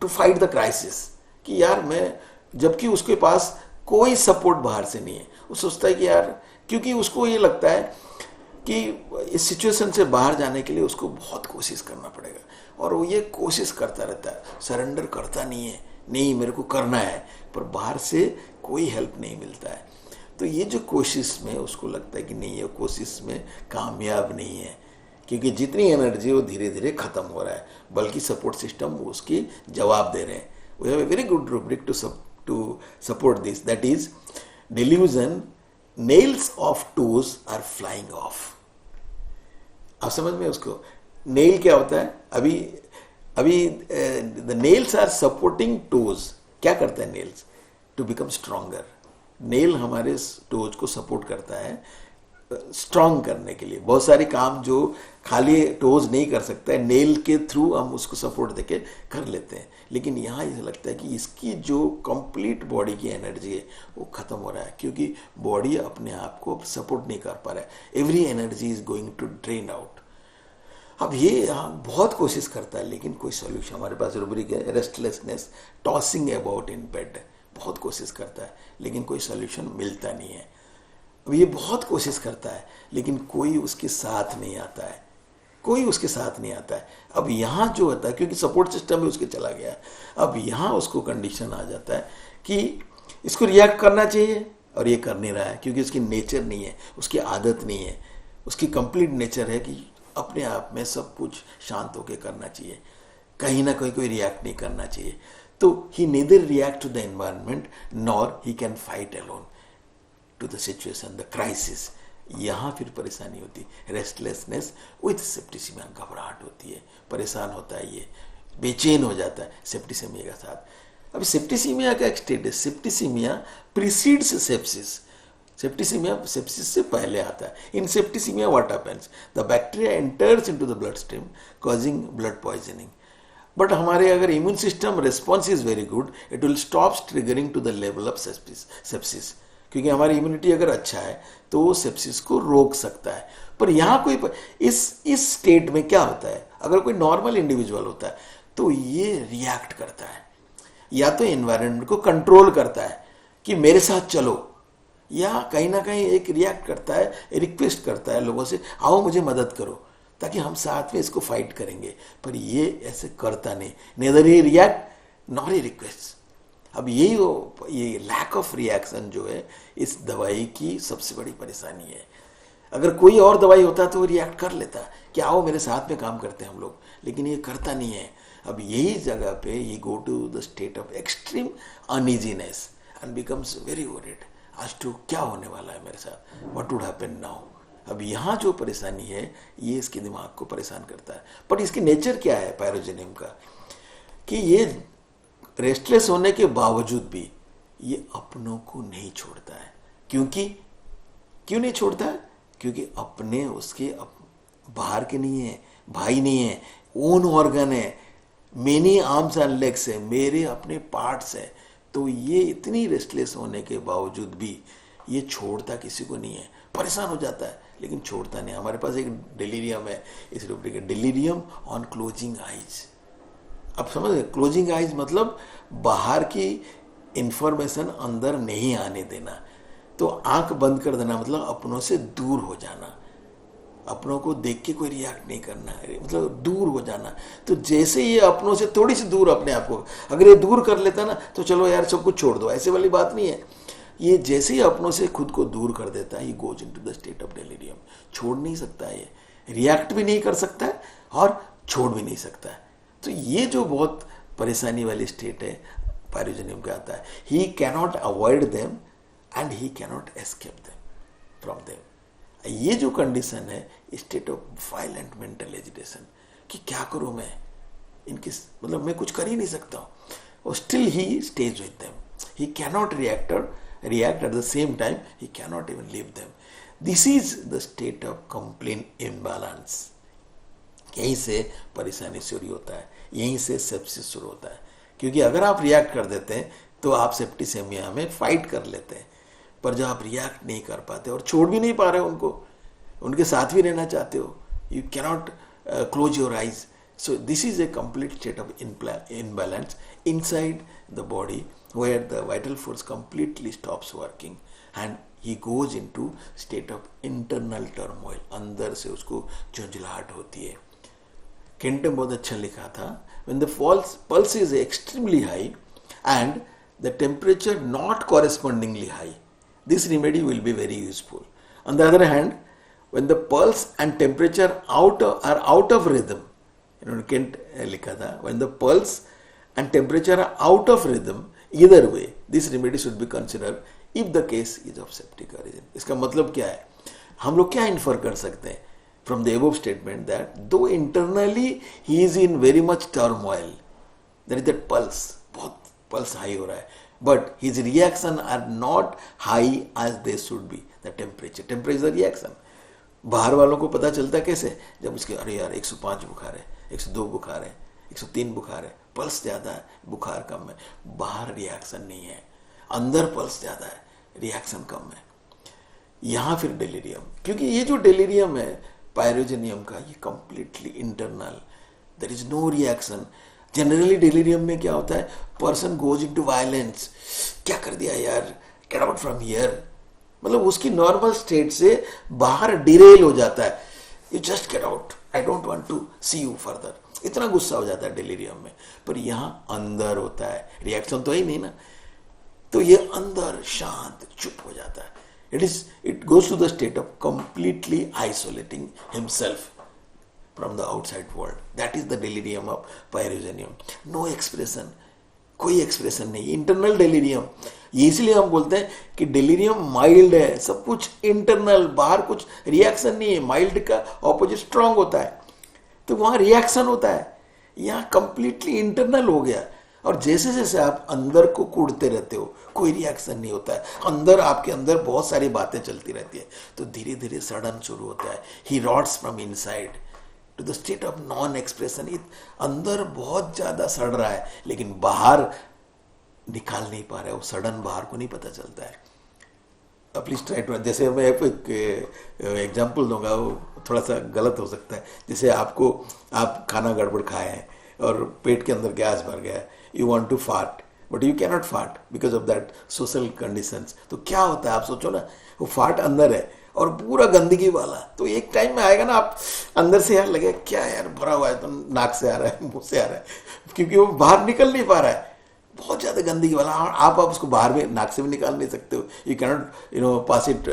to fight the crisis. कि यार मैं, जबकि उसके पास कोई सपोर्ट बाहर से नहीं है. वो सोचता है कि यार, क्योंकि उसको ये लगता है कि इस सिचुएशन से बाहर जाने के लिए उसको बहुत कोशिश करना पड़ेगा, और वो ये कोशिश करता रहता है, सरेंडर करता नहीं है. नहीं, मेरे को करना है, पर बाहर से कोई हेल्प नहीं मिलता है. तो ये जो कोशिश में उसको लगता है कि नहीं, ये कोशिश में कामयाब नहीं है, क्योंकि जितनी एनर्जी वो धीरे धीरे खत्म हो रहा है, बल्कि सपोर्ट सिस्टम उसकी जवाब दे रहे हैं. We have a very good rubric to support this. That is, delusion, nails of toes are flying off. आप समझ में उसको, nail क्या होता है. अभी the nails are supporting toes. क्या करता है nails? To become stronger. Nail हमारे toes को support करता है स्ट्रांग करने के लिए। बहुत सारे काम जो खाली टोज नहीं कर सकता है, नेल के थ्रू हम उसको सपोर्ट देके कर लेते हैं, लेकिन यहाँ ऐसा लगता है कि इसकी जो कंप्लीट बॉडी की एनर्जी है वो खत्म हो रहा है, क्योंकि बॉडी अपने आप को सपोर्ट नहीं कर पा रहा है। Every energy is going to drain out. अब ये बहुत कोशिश करता है, लेकिन कोई सोल्यूशन, हमारे पास रूब्रिक है restlessness, tossing about in bed, बहुत कोशिश करता है लेकिन कोई सोल्यूशन मिलता नहीं है। अब ये बहुत कोशिश करता है लेकिन कोई उसके साथ नहीं आता है, कोई उसके साथ नहीं आता है। अब यहाँ जो होता है, क्योंकि सपोर्ट सिस्टम में उसके चला गया, अब यहाँ उसको कंडीशन आ जाता है कि इसको रिएक्ट करना चाहिए और ये कर नहीं रहा है, क्योंकि उसकी नेचर नहीं है, उसकी आदत नहीं है। उसकी कंप्लीट नेचर है कि अपने आप में सब कुछ शांत होकर करना चाहिए, कहीं ना कहीं कोई रिएक्ट नहीं करना चाहिए। तो ही neither react to the environment nor he can fight alone to the situation, the crisis। यहाँ फिर परेशानी होती है, रेस्टलेसनेस विथ सेप्टिसीमिया, घबराहट होती है, परेशान होता है, ये बेचैन हो जाता है सेप्टिसीमिया के साथ। अब सेप्टिसीमिया का एक स्टेट है, septicemia precedes sepsis. Septicemia sepsis से पहले आता है। In septicemia what happens, the bacteria enters into the blood stream causing blood poisoning. But हमारे अगर immune system response is very good, it will stop triggering to the level of sepsis, क्योंकि हमारी immunity अगर अच्छा है तो वो sepsis को रोक सकता है। पर यहाँ कोई इस स्टेट में क्या होता है, अगर कोई नॉर्मल इंडिविजुअल होता है तो ये रिएक्ट करता है, या तो एनवायरनमेंट को कंट्रोल करता है कि मेरे साथ चलो, या कहीं ना कहीं एक रिएक्ट करता है, रिक्वेस्ट करता है लोगों से, आओ मुझे मदद करो ताकि हम साथ में इसको फाइट करेंगे। पर ये ऐसे करता नहीं, नेदर ही रिएक्ट नॉर ही रिक्वेस्ट। अब ये लैक ऑफ रिएक्शन जो है इस दवाई की सबसे बड़ी परेशानी है। अगर कोई और दवाई होता तो वो रिएक्ट कर लेता कि आओ मेरे साथ में काम करते हैं हम लोग, लेकिन ये करता नहीं है। अब यही जगह पे ये go to the state of extreme uneasiness and becomes very worried, आज तो क्या होने वाला है मेरे साथ, व्हाट वुड हैपन नाउ। अब यहाँ जो परेशानी है ये इसके दिमाग को परेशान करता है। पर इसकी नेचर क्या है पायरोजेनियम का, कि ये रेस्टलेस होने के बावजूद भी ये अपनों को नहीं छोड़ता है। क्यों नहीं छोड़ता है? क्योंकि अपने उसके बाहर के नहीं है, भाई नहीं है, ओन ऑर्गन है, मेनी आर्म्स एंड लेग्स है, मेरे अपने पार्ट्स है। तो ये इतनी रेस्टलेस होने के बावजूद भी ये छोड़ता किसी को नहीं है, परेशान हो जाता है लेकिन छोड़ता नहीं। हमारे पास एक डिलीरियम है, इस रूब्रिक है डिलीरियम ऑन क्लोजिंग आइज। अब समझ गए, क्लोजिंग आइज मतलब बाहर की इंफॉर्मेशन अंदर नहीं आने देना। तो आंख बंद कर देना मतलब अपनों से दूर हो जाना, अपनों को देख के कोई रिएक्ट नहीं करना, मतलब दूर हो जाना। तो जैसे ये अपनों से थोड़ी सी दूर अपने आप को, अगर ये दूर कर लेता ना तो चलो यार सब कुछ छोड़ दो, ऐसे वाली बात नहीं है। ये जैसे ही अपनों से खुद को दूर कर देता है, ये goes into the state of delirium. छोड़ नहीं सकता है, ये रिएक्ट भी नहीं कर सकता है और छोड़ भी नहीं सकता है। तो ये जो बहुत परेशानी वाली स्टेट है पायरोजेनियम का आता है, ही cannot avoid them and he cannot escape them from them. ये जो कंडीशन है state of violent mental agitation, कि क्या करूं मैं इनकी, मतलब मैं कुछ कर ही नहीं सकता हूं, और still he stage with them, he cannot react at the same time he cannot even leave them. This is the state of complete imbalance। यहीं से परेशानी शुरू होता है, यहीं से सेप्सिस शुरू होता है। क्योंकि अगर आप रिएक्ट कर देते हैं तो आप सेप्टिसेमिया में फाइट कर लेते हैं, पर जब आप रिएक्ट नहीं कर पाते और छोड़ भी नहीं पा रहे उनको, उनके साथ भी रहना चाहते हो, you cannot close your eyes. So this is a complete state of imbalance inside the body, where the vital force completely stops working and he goes into state of internal turmoil। अंदर से उसको झुंझलाहट होती है। Kent ने बहुत अच्छा लिखा था, when the pulse is extremely high and the temperature not correspondingly high, this remedy will be very useful। On the other hand, when the pulse and temperature are out of rhythm, Kent लिखा था, when the pulse and temperature are out of rhythm, either way this remedy should be considered if the case is of septic origin। इसका मतलब क्या है, हम लोग क्या infer कर सकते हैं from the above statement that though internally he is in very much turmoil, there is that pulse, बहुत पल्स हाई हो रहा है, but his reaction are not high as they should be. The temperature reaction बाहर वालों को पता चलता है कैसे, जब उसके अरे यार 105 बुखार है, 102 बुखार है, 103 बुखार है, पल्स ज़्यादा है, बुखार कम है। बाहर रिएक्शन नहीं है, अंदर पल्स ज़्यादा है, रिएक्शन कम है। यहाँ फिर डेलीरियम, क्योंकि ये जो डेलीरियम है पायरोजेनियम का, ये completely internal, there is no reaction. Generally delirium में क्या होता है, पर्सन गोज इनटू वायलेंस, क्या कर दिया यार, गेट आउट फ्रॉम हियर, मतलब उसकी नॉर्मल स्टेट से बाहर डिरेल हो जाता है, you just get out, I don't want to see you further, इतना गुस्सा हो जाता है डेलीरियम में। पर यहाँ अंदर होता है, रिएक्शन तो है ही नहीं ना, तो ये अंदर शांत चुप हो जाता है। It goes to the state of completely isolating himself from the outside world. That is the delirium of Pyrogenium. No expression, कोई एक्सप्रेशन नहीं, इंटरनल डेलीरियम। ये इसलिए हम बोलते हैं कि डेलीरियम माइल्ड है, सब कुछ इंटरनल, बाहर कुछ रिएक्शन नहीं है। माइल्ड का ऑपोजिट स्ट्रांग होता है, तो वहाँ रिएक्शन होता है, यहाँ कंप्लीटली इंटरनल हो गया। और जैसे जैसे आप अंदर को कूदते रहते हो, कोई रिएक्शन नहीं होता है, अंदर आपके अंदर बहुत सारी बातें चलती रहती है, तो धीरे धीरे सड़न शुरू होता है। He rots from inside to the state of non expression. अंदर बहुत ज्यादा सड़ रहा है, लेकिन बाहर निकाल नहीं पा रहा है, वो सडन बाहर को नहीं पता चलता है। अब प्लीज ट्राई टू, जैसे मैं एक एग्जाम्पल दूंगा, वो थोड़ा सा गलत हो सकता है। जैसे आप खाना गड़बड़ खाए हैं और पेट के अंदर गैस भर गया है, you want to fart but you cannot fart because of that social conditions. तो क्या होता है, आप सोचो ना, वो फार्ट अंदर है और पूरा गंदगी वाला, तो एक टाइम में आएगा ना, आप अंदर से यार लगेगा क्या यार भरा हुआ है, तो नाक से आ रहा है, मुंह से आ रहा है, क्योंकि वो बाहर निकल नहीं पा रहा है, बहुत ज्यादा गंदगी वाला। आप उसको बाहर में नाक से भी निकाल नहीं सकते हो, you cannot pass it,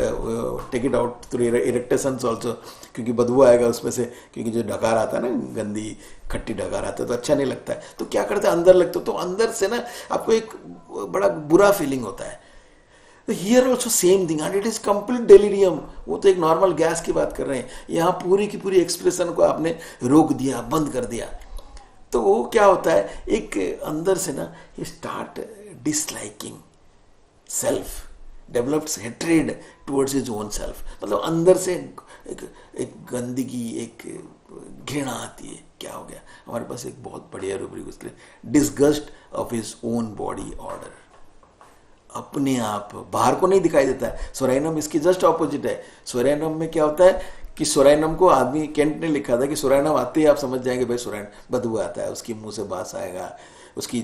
take it out through eructations also, क्योंकि बदबू आएगा उसमें से, क्योंकि जो ढकार आता है ना, गंदी खट्टी ढकार आता है, तो अच्छा नहीं लगता है। तो क्या करते हैं, अंदर लगते हो, तो अंदर से ना आपको एक बड़ा बुरा फीलिंग होता है। Here also same thing, and it is complete delirium. वो तो एक नॉर्मल गैस की बात कर रहे हैं, यहाँ पूरी की पूरी एक्सप्रेशन को आपने रोक दिया, बंद कर दिया। तो वो क्या होता है, एक अंदर से ना start disliking self, develops hatred towards his own self. मतलब अंदर से एक गंदगी, एक घृणा आती है। क्या हो गया, हमारे पास एक बहुत बढ़िया रूब्रिक उसके लिए, disgust of his own body order. अपने आप बाहर को नहीं दिखाई देता है। सोराइनम इसकी जस्ट ऑपोजिट है। सोराइनम में क्या होता है कि सोराइनम को आदमी, केंट ने लिखा था कि सोराइनम आते ही आप समझ जाएंगे भाई सोराइन बदबू आता है, उसकी मुंह से बास आएगा, उसकी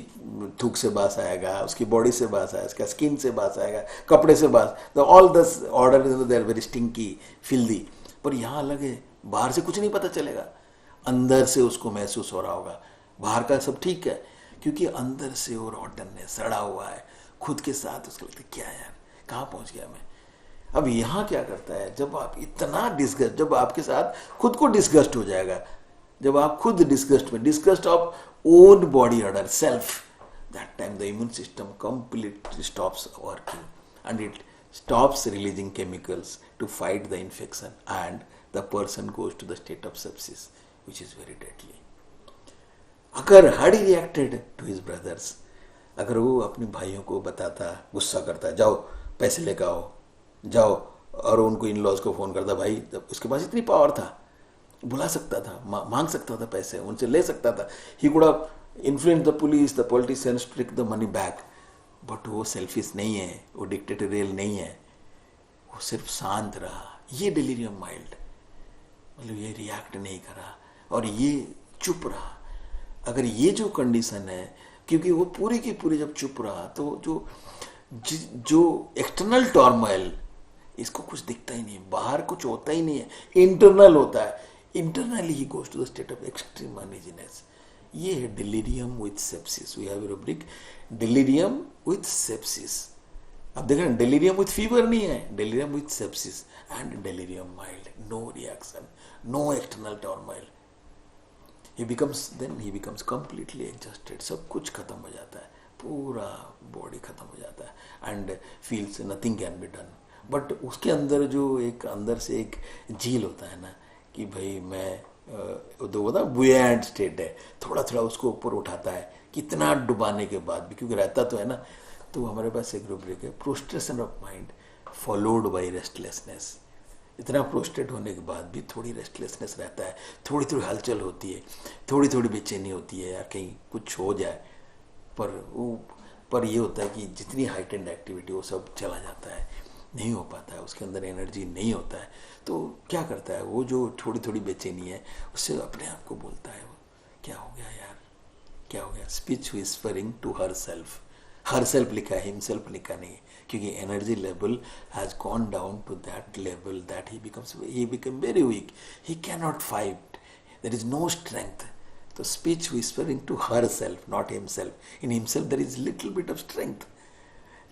थूक से बास आएगा, उसकी बॉडी से बास आएगा, उसका स्किन से बास आएगा, कपड़े से बास, तो all this odour they are very stinky, filthy. पर यहाँ अलग है, बाहर से कुछ नहीं पता चलेगा, अंदर से उसको महसूस हो रहा होगा। बाहर का सब ठीक है, क्योंकि अंदर से वो रॉटन है, सड़ा हुआ है, खुद के साथ उसको लगता है क्या यार कहाँ पहुंच गया मैं। अब यहाँ क्या करता है, जब आप इतना डिस्गस्ट, जब आपके साथ खुद को डिस्गस्ट हो जाएगा, जब आप खुद disgust of own body order self, that time the immune system completely stops working and it stops releasing chemicals to fight the infection and the person goes to the state of sepsis which is very deadly. अगर had he reacted to his brothers, अगर वो अपने भाइयों को बताता, गुस्सा करता, जाओ पैसे लेकर आओ, जाओ, और उनको इन लॉज को फोन करता, भाई उसके पास इतनी पावर था, बुला सकता था, मांग सकता था पैसे, उनसे ले सकता था, he could have influence the police, the politicians to take the money back. But वो सेल्फिश नहीं है, वो डिक्टेटोरियल नहीं है, वो सिर्फ शांत रहा। ये डिलीरियम माइल्ड, मतलब ये रिएक्ट नहीं करा और ये चुप रहा। अगर ये जो कंडीशन है, क्योंकि वो पूरी की पूरी जब चुप रहा, तो जो एक्सटर्नल टॉर्मोइल, इसको कुछ दिखता ही नहीं, बाहर कुछ होता ही नहीं है, इंटरनल होता है। Internally he goes to the state of extreme uneasiness. ये है delirium with sepsis. We have rubric delirium with sepsis. अब देख रहे हैं, डिलीरियम विथ फीवर नहीं है, delirium with sepsis and delirium mild, no reaction, no external turmoil. he becomes completely exhausted, सब कुछ खत्म हो जाता है, पूरा बॉडी खत्म हो जाता है and feels nothing can be done. But उसके अंदर जो एक अंदर से एक झील होता है ना कि भाई मैं वो ना बुयांट स्टेट है, थोड़ा थोड़ा उसको ऊपर उठाता है, कितना डुबाने के बाद भी, क्योंकि रहता तो है ना। तो हमारे पास एक रूब्रिक है, prostration of mind followed by restlessness. इतना प्रोस्ट्रेट होने के बाद भी थोड़ी रेस्टलेसनेस रहता है, थोड़ी थोड़ी हलचल होती है, थोड़ी थोड़ी बेचैनी होती है यार कहीं कुछ हो जाए, पर ये होता है कि जितनी हाइटेंड एक्टिविटी वो सब चला जाता है, नहीं हो पाता है, उसके अंदर एनर्जी नहीं होता है। तो क्या करता है वो, जो थोड़ी थोड़ी बेचैनी है उससे अपने आप को बोलता है, वो क्या हो गया यार, क्या हो गया। Speech whispering to her self लिखा है, हिमसेल्फ लिखा नहीं, क्योंकि energy level has gone down to that level that he become very weak, he can not fight, there is no strength. तो speech whispering to her self, not himself. In himself there is little bit of strength,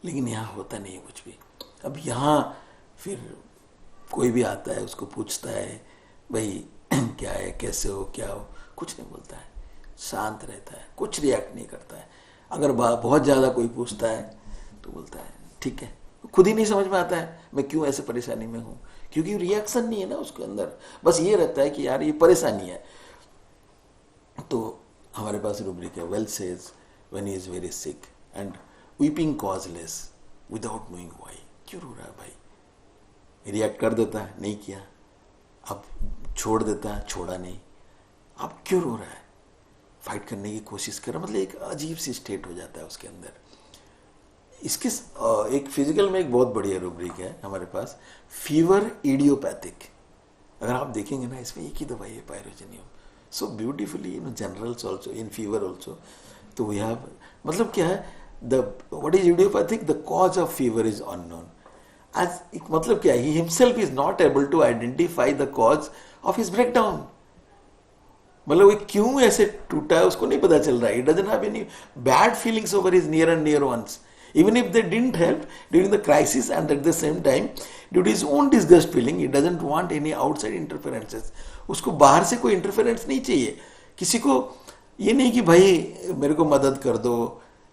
लेकिन यहाँ होता नहीं है कुछ भी। अब यहाँ फिर कोई भी आता है उसको पूछता है भाई क्या है, कैसे हो, क्या हो, कुछ नहीं बोलता है, शांत रहता है, कुछ रिएक्ट नहीं करता है। अगर बहुत ज़्यादा कोई पूछता है तो बोलता है ठीक है, खुद ही नहीं समझ में आता है मैं क्यों ऐसे परेशानी में हूँ, क्योंकि रिएक्शन नहीं है ना उसके अंदर, बस ये रहता है कि यार ये परेशानी है। तो हमारे पास रूब्रिक है, well says when he is very sick and weeping causeless without knowing why. क्यों रो रहा है भाई, रिएक्ट कर देता है, नहीं किया, अब छोड़ देता है, छोड़ा नहीं, अब क्यों रो रहा है, फाइट करने की कोशिश कर रहा, मतलब एक अजीब सी स्टेट हो जाता है उसके अंदर। इसके एक फिजिकल में एक बहुत बढ़िया रूब्रिक है हमारे पास, फीवर इडियोपैथिक। अगर आप देखेंगे ना इसमें एक ही दवाई है, pyrogenium, so beautifully in generals also, in fever also. तो वी हैव, मतलब क्या है, the what is idiopathic, the cause of fever is unknown. आज मतलब क्या है, he himself is not able to identify the cause of his breakdown, मतलब वो क्यों ऐसे टूटा है उसको नहीं पता चल रहा है। He doesn't have any bad feelings over his near and dear ones, even if they didn't help during the crisis, and at the same time due to his own disgust feeling, he doesn't want any outside interferences. उसको बाहर से कोई interference नहीं चाहिए, किसी को ये नहीं कि भाई मेरे को मदद कर दो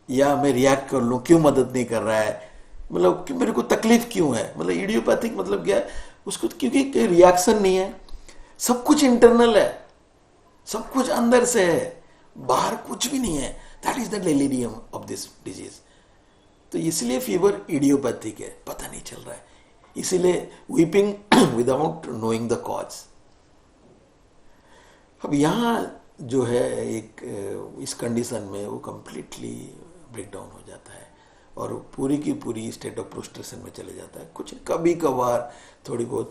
या मैं रिएक्ट कर लूँ, क्यों मदद नहीं कर रहा है, मतलब क्यों मेरे को तकलीफ क्यों है। मतलब इडियोपैथिक मतलब क्या है, उसको क्योंकि रिएक्शन नहीं है, सब कुछ इंटरनल है, सब कुछ अंदर से है, बाहर कुछ भी नहीं है। That is the delirium of this disease. तो इसलिए फीवर इडियोपैथिक है, पता नहीं चल रहा है, इसीलिए weeping without knowing the cause. अब यहाँ जो है एक इस कंडीशन में वो कंप्लीटली ब्रेकडाउन हो जाता है और पूरी की पूरी स्टेट ऑफ प्रोस्ट्रेशन में चले जाता है। कुछ कभी कभार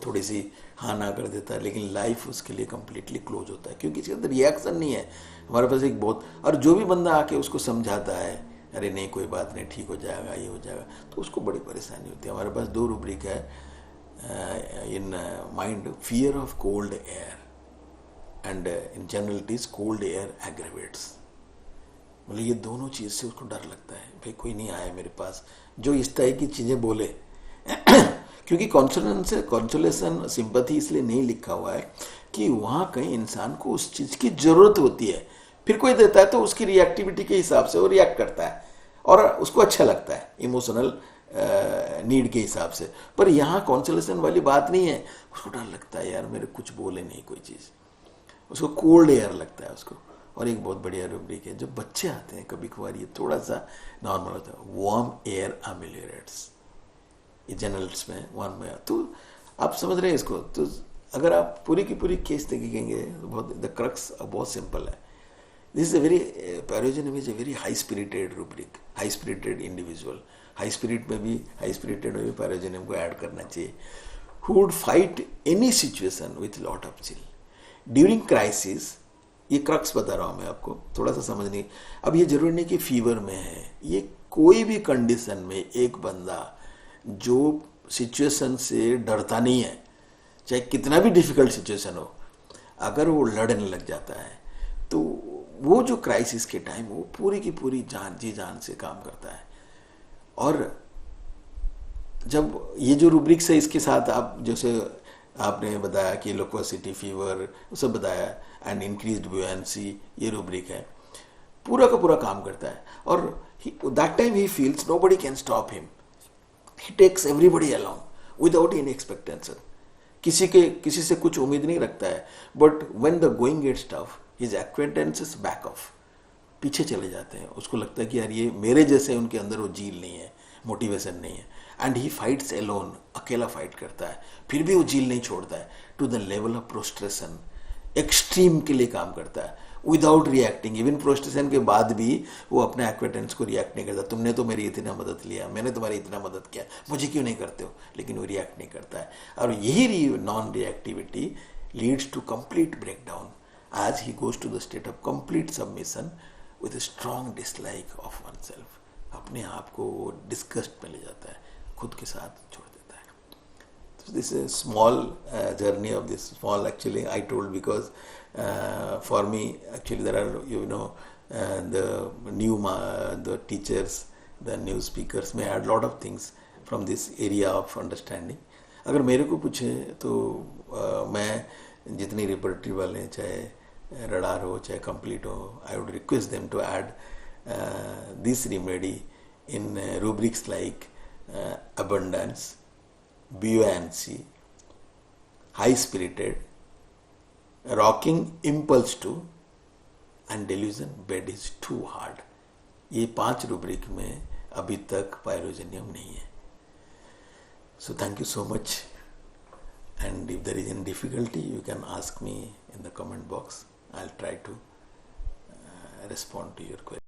थोड़ी सी हाँ ना कर देता है, लेकिन लाइफ उसके लिए कंप्लीटली क्लोज होता है, क्योंकि इसके अंदर रिएक्शन नहीं है। हमारे पास एक बहुत, और जो भी बंदा आके उसको समझाता है अरे नहीं कोई बात नहीं, ठीक हो जाएगा, ये हो जाएगा, तो उसको बड़ी परेशानी होती है। हमारे पास 2 रूब्रिक है in mind, fear of cold air and in general it is cold air aggravates. मतलब ये दोनों चीज़ से उसको डर लगता है, भाई कोई नहीं आया मेरे पास जो इस तरह की चीज़ें बोले क्योंकि कॉन्सोलेशन सिंपैथी इसलिए नहीं लिखा हुआ है कि वहाँ कहीं इंसान को उस चीज़ की ज़रूरत होती है, फिर कोई देता है तो उसकी रिएक्टिविटी के हिसाब से वो रिएक्ट करता है और उसको अच्छा लगता है इमोशनल नीड के हिसाब से। पर यहाँ कॉन्सोलेशन वाली बात नहीं है, उसको डर लगता है यार मेरे कुछ बोले नहीं कोई चीज़, उसको कोल्ड एयर लगता है उसको। और एक बहुत बढ़िया रूब्रिक है, जब बच्चे आते हैं कभी कभार ये थोड़ा सा नॉर्मल होता है, वार्म एयर अमेलियोरेट्स, ये जनरल्स में वार्म एयर। तो आप समझ रहे हैं इसको, तो अगर आप पूरी की पूरी केस देखेंगे तो बहुत द क्रक्स बहुत सिंपल है। This is a very, pyrogenium is a very high spirited rubric, high spirited individual, high spirited में भी पैरोजेनियम को ऐड करना चाहिए, who would fight any situation with lot of chill during crisis. ये crux बता रहा हूँ मैं आपको, थोड़ा सा समझने। अब ये जरूरी नहीं कि फीवर में है, ये कोई भी कंडीशन में एक बंदा जो सिचुएशन से डरता नहीं है, चाहे कितना भी डिफिकल्ट सिचुएशन हो, अगर वो लड़ने लग जाता है तो वो जो क्राइसिस के टाइम वो पूरी की पूरी जान से काम करता है। और जब ये जो रूब्रिक्स है इसके साथ आप जैसे आपने बताया कि लोकोसिटी फीवर सब बताया एंड इंक्रीज्ड बुयांसी, ये रूब्रिक है, पूरा का पूरा काम करता है। और that time he feels nobody can stop him, he takes everybody along without any expectation, किसी से कुछ उम्मीद नहीं रखता है, but when the going gets tough his acquaintances back off, पीछे चले जाते हैं. उसको लगता है कि यार ये मेरे जैसे, उनके अंदर वो जील नहीं है, मोटिवेशन नहीं है, एंड ही फाइट्स एलोन, अकेला फाइट करता है, फिर भी वो जील नहीं छोड़ता है, to the level of prostration, extreme के लिए काम करता है, विदाउट रिएक्टिंग. इवन प्रोस्ट्रेशन के बाद भी वो अपने एक्वेटेंस को रिएक्ट नहीं करता. तुमने तो मेरी इतना मदद लिया, मैंने तुम्हारी इतना मदद किया, मुझे क्यों नहीं करते हो, लेकिन वो रिएक्ट नहीं करता है. और यही non reactivity leads to complete breakdown as he goes to the state of complete submission with a strong dislike of oneself. अपने आप को डिस्गस्ट में ले जाता है, खुद के साथ छोड़ देता है. So this is a small journey of this small, actually I told because for me actually there are, you know, the teachers, the new speakers may add lot of things from this area of understanding. अगर मेरे को पूछे तो मैं जितनी repertory वाले हैं, चाहे रडार हो चाहे कंप्लीट हो, I would request them to add this remedy in rubrics like abundance, buoyancy, high spirited, rocking impulse to, and delusion bed is too hard. ये 5 rubric में अभी तक पायरोजेनियम नहीं है. So thank you so much, and if there is any difficulty you can ask me in the comment box. I'll try to respond to your query.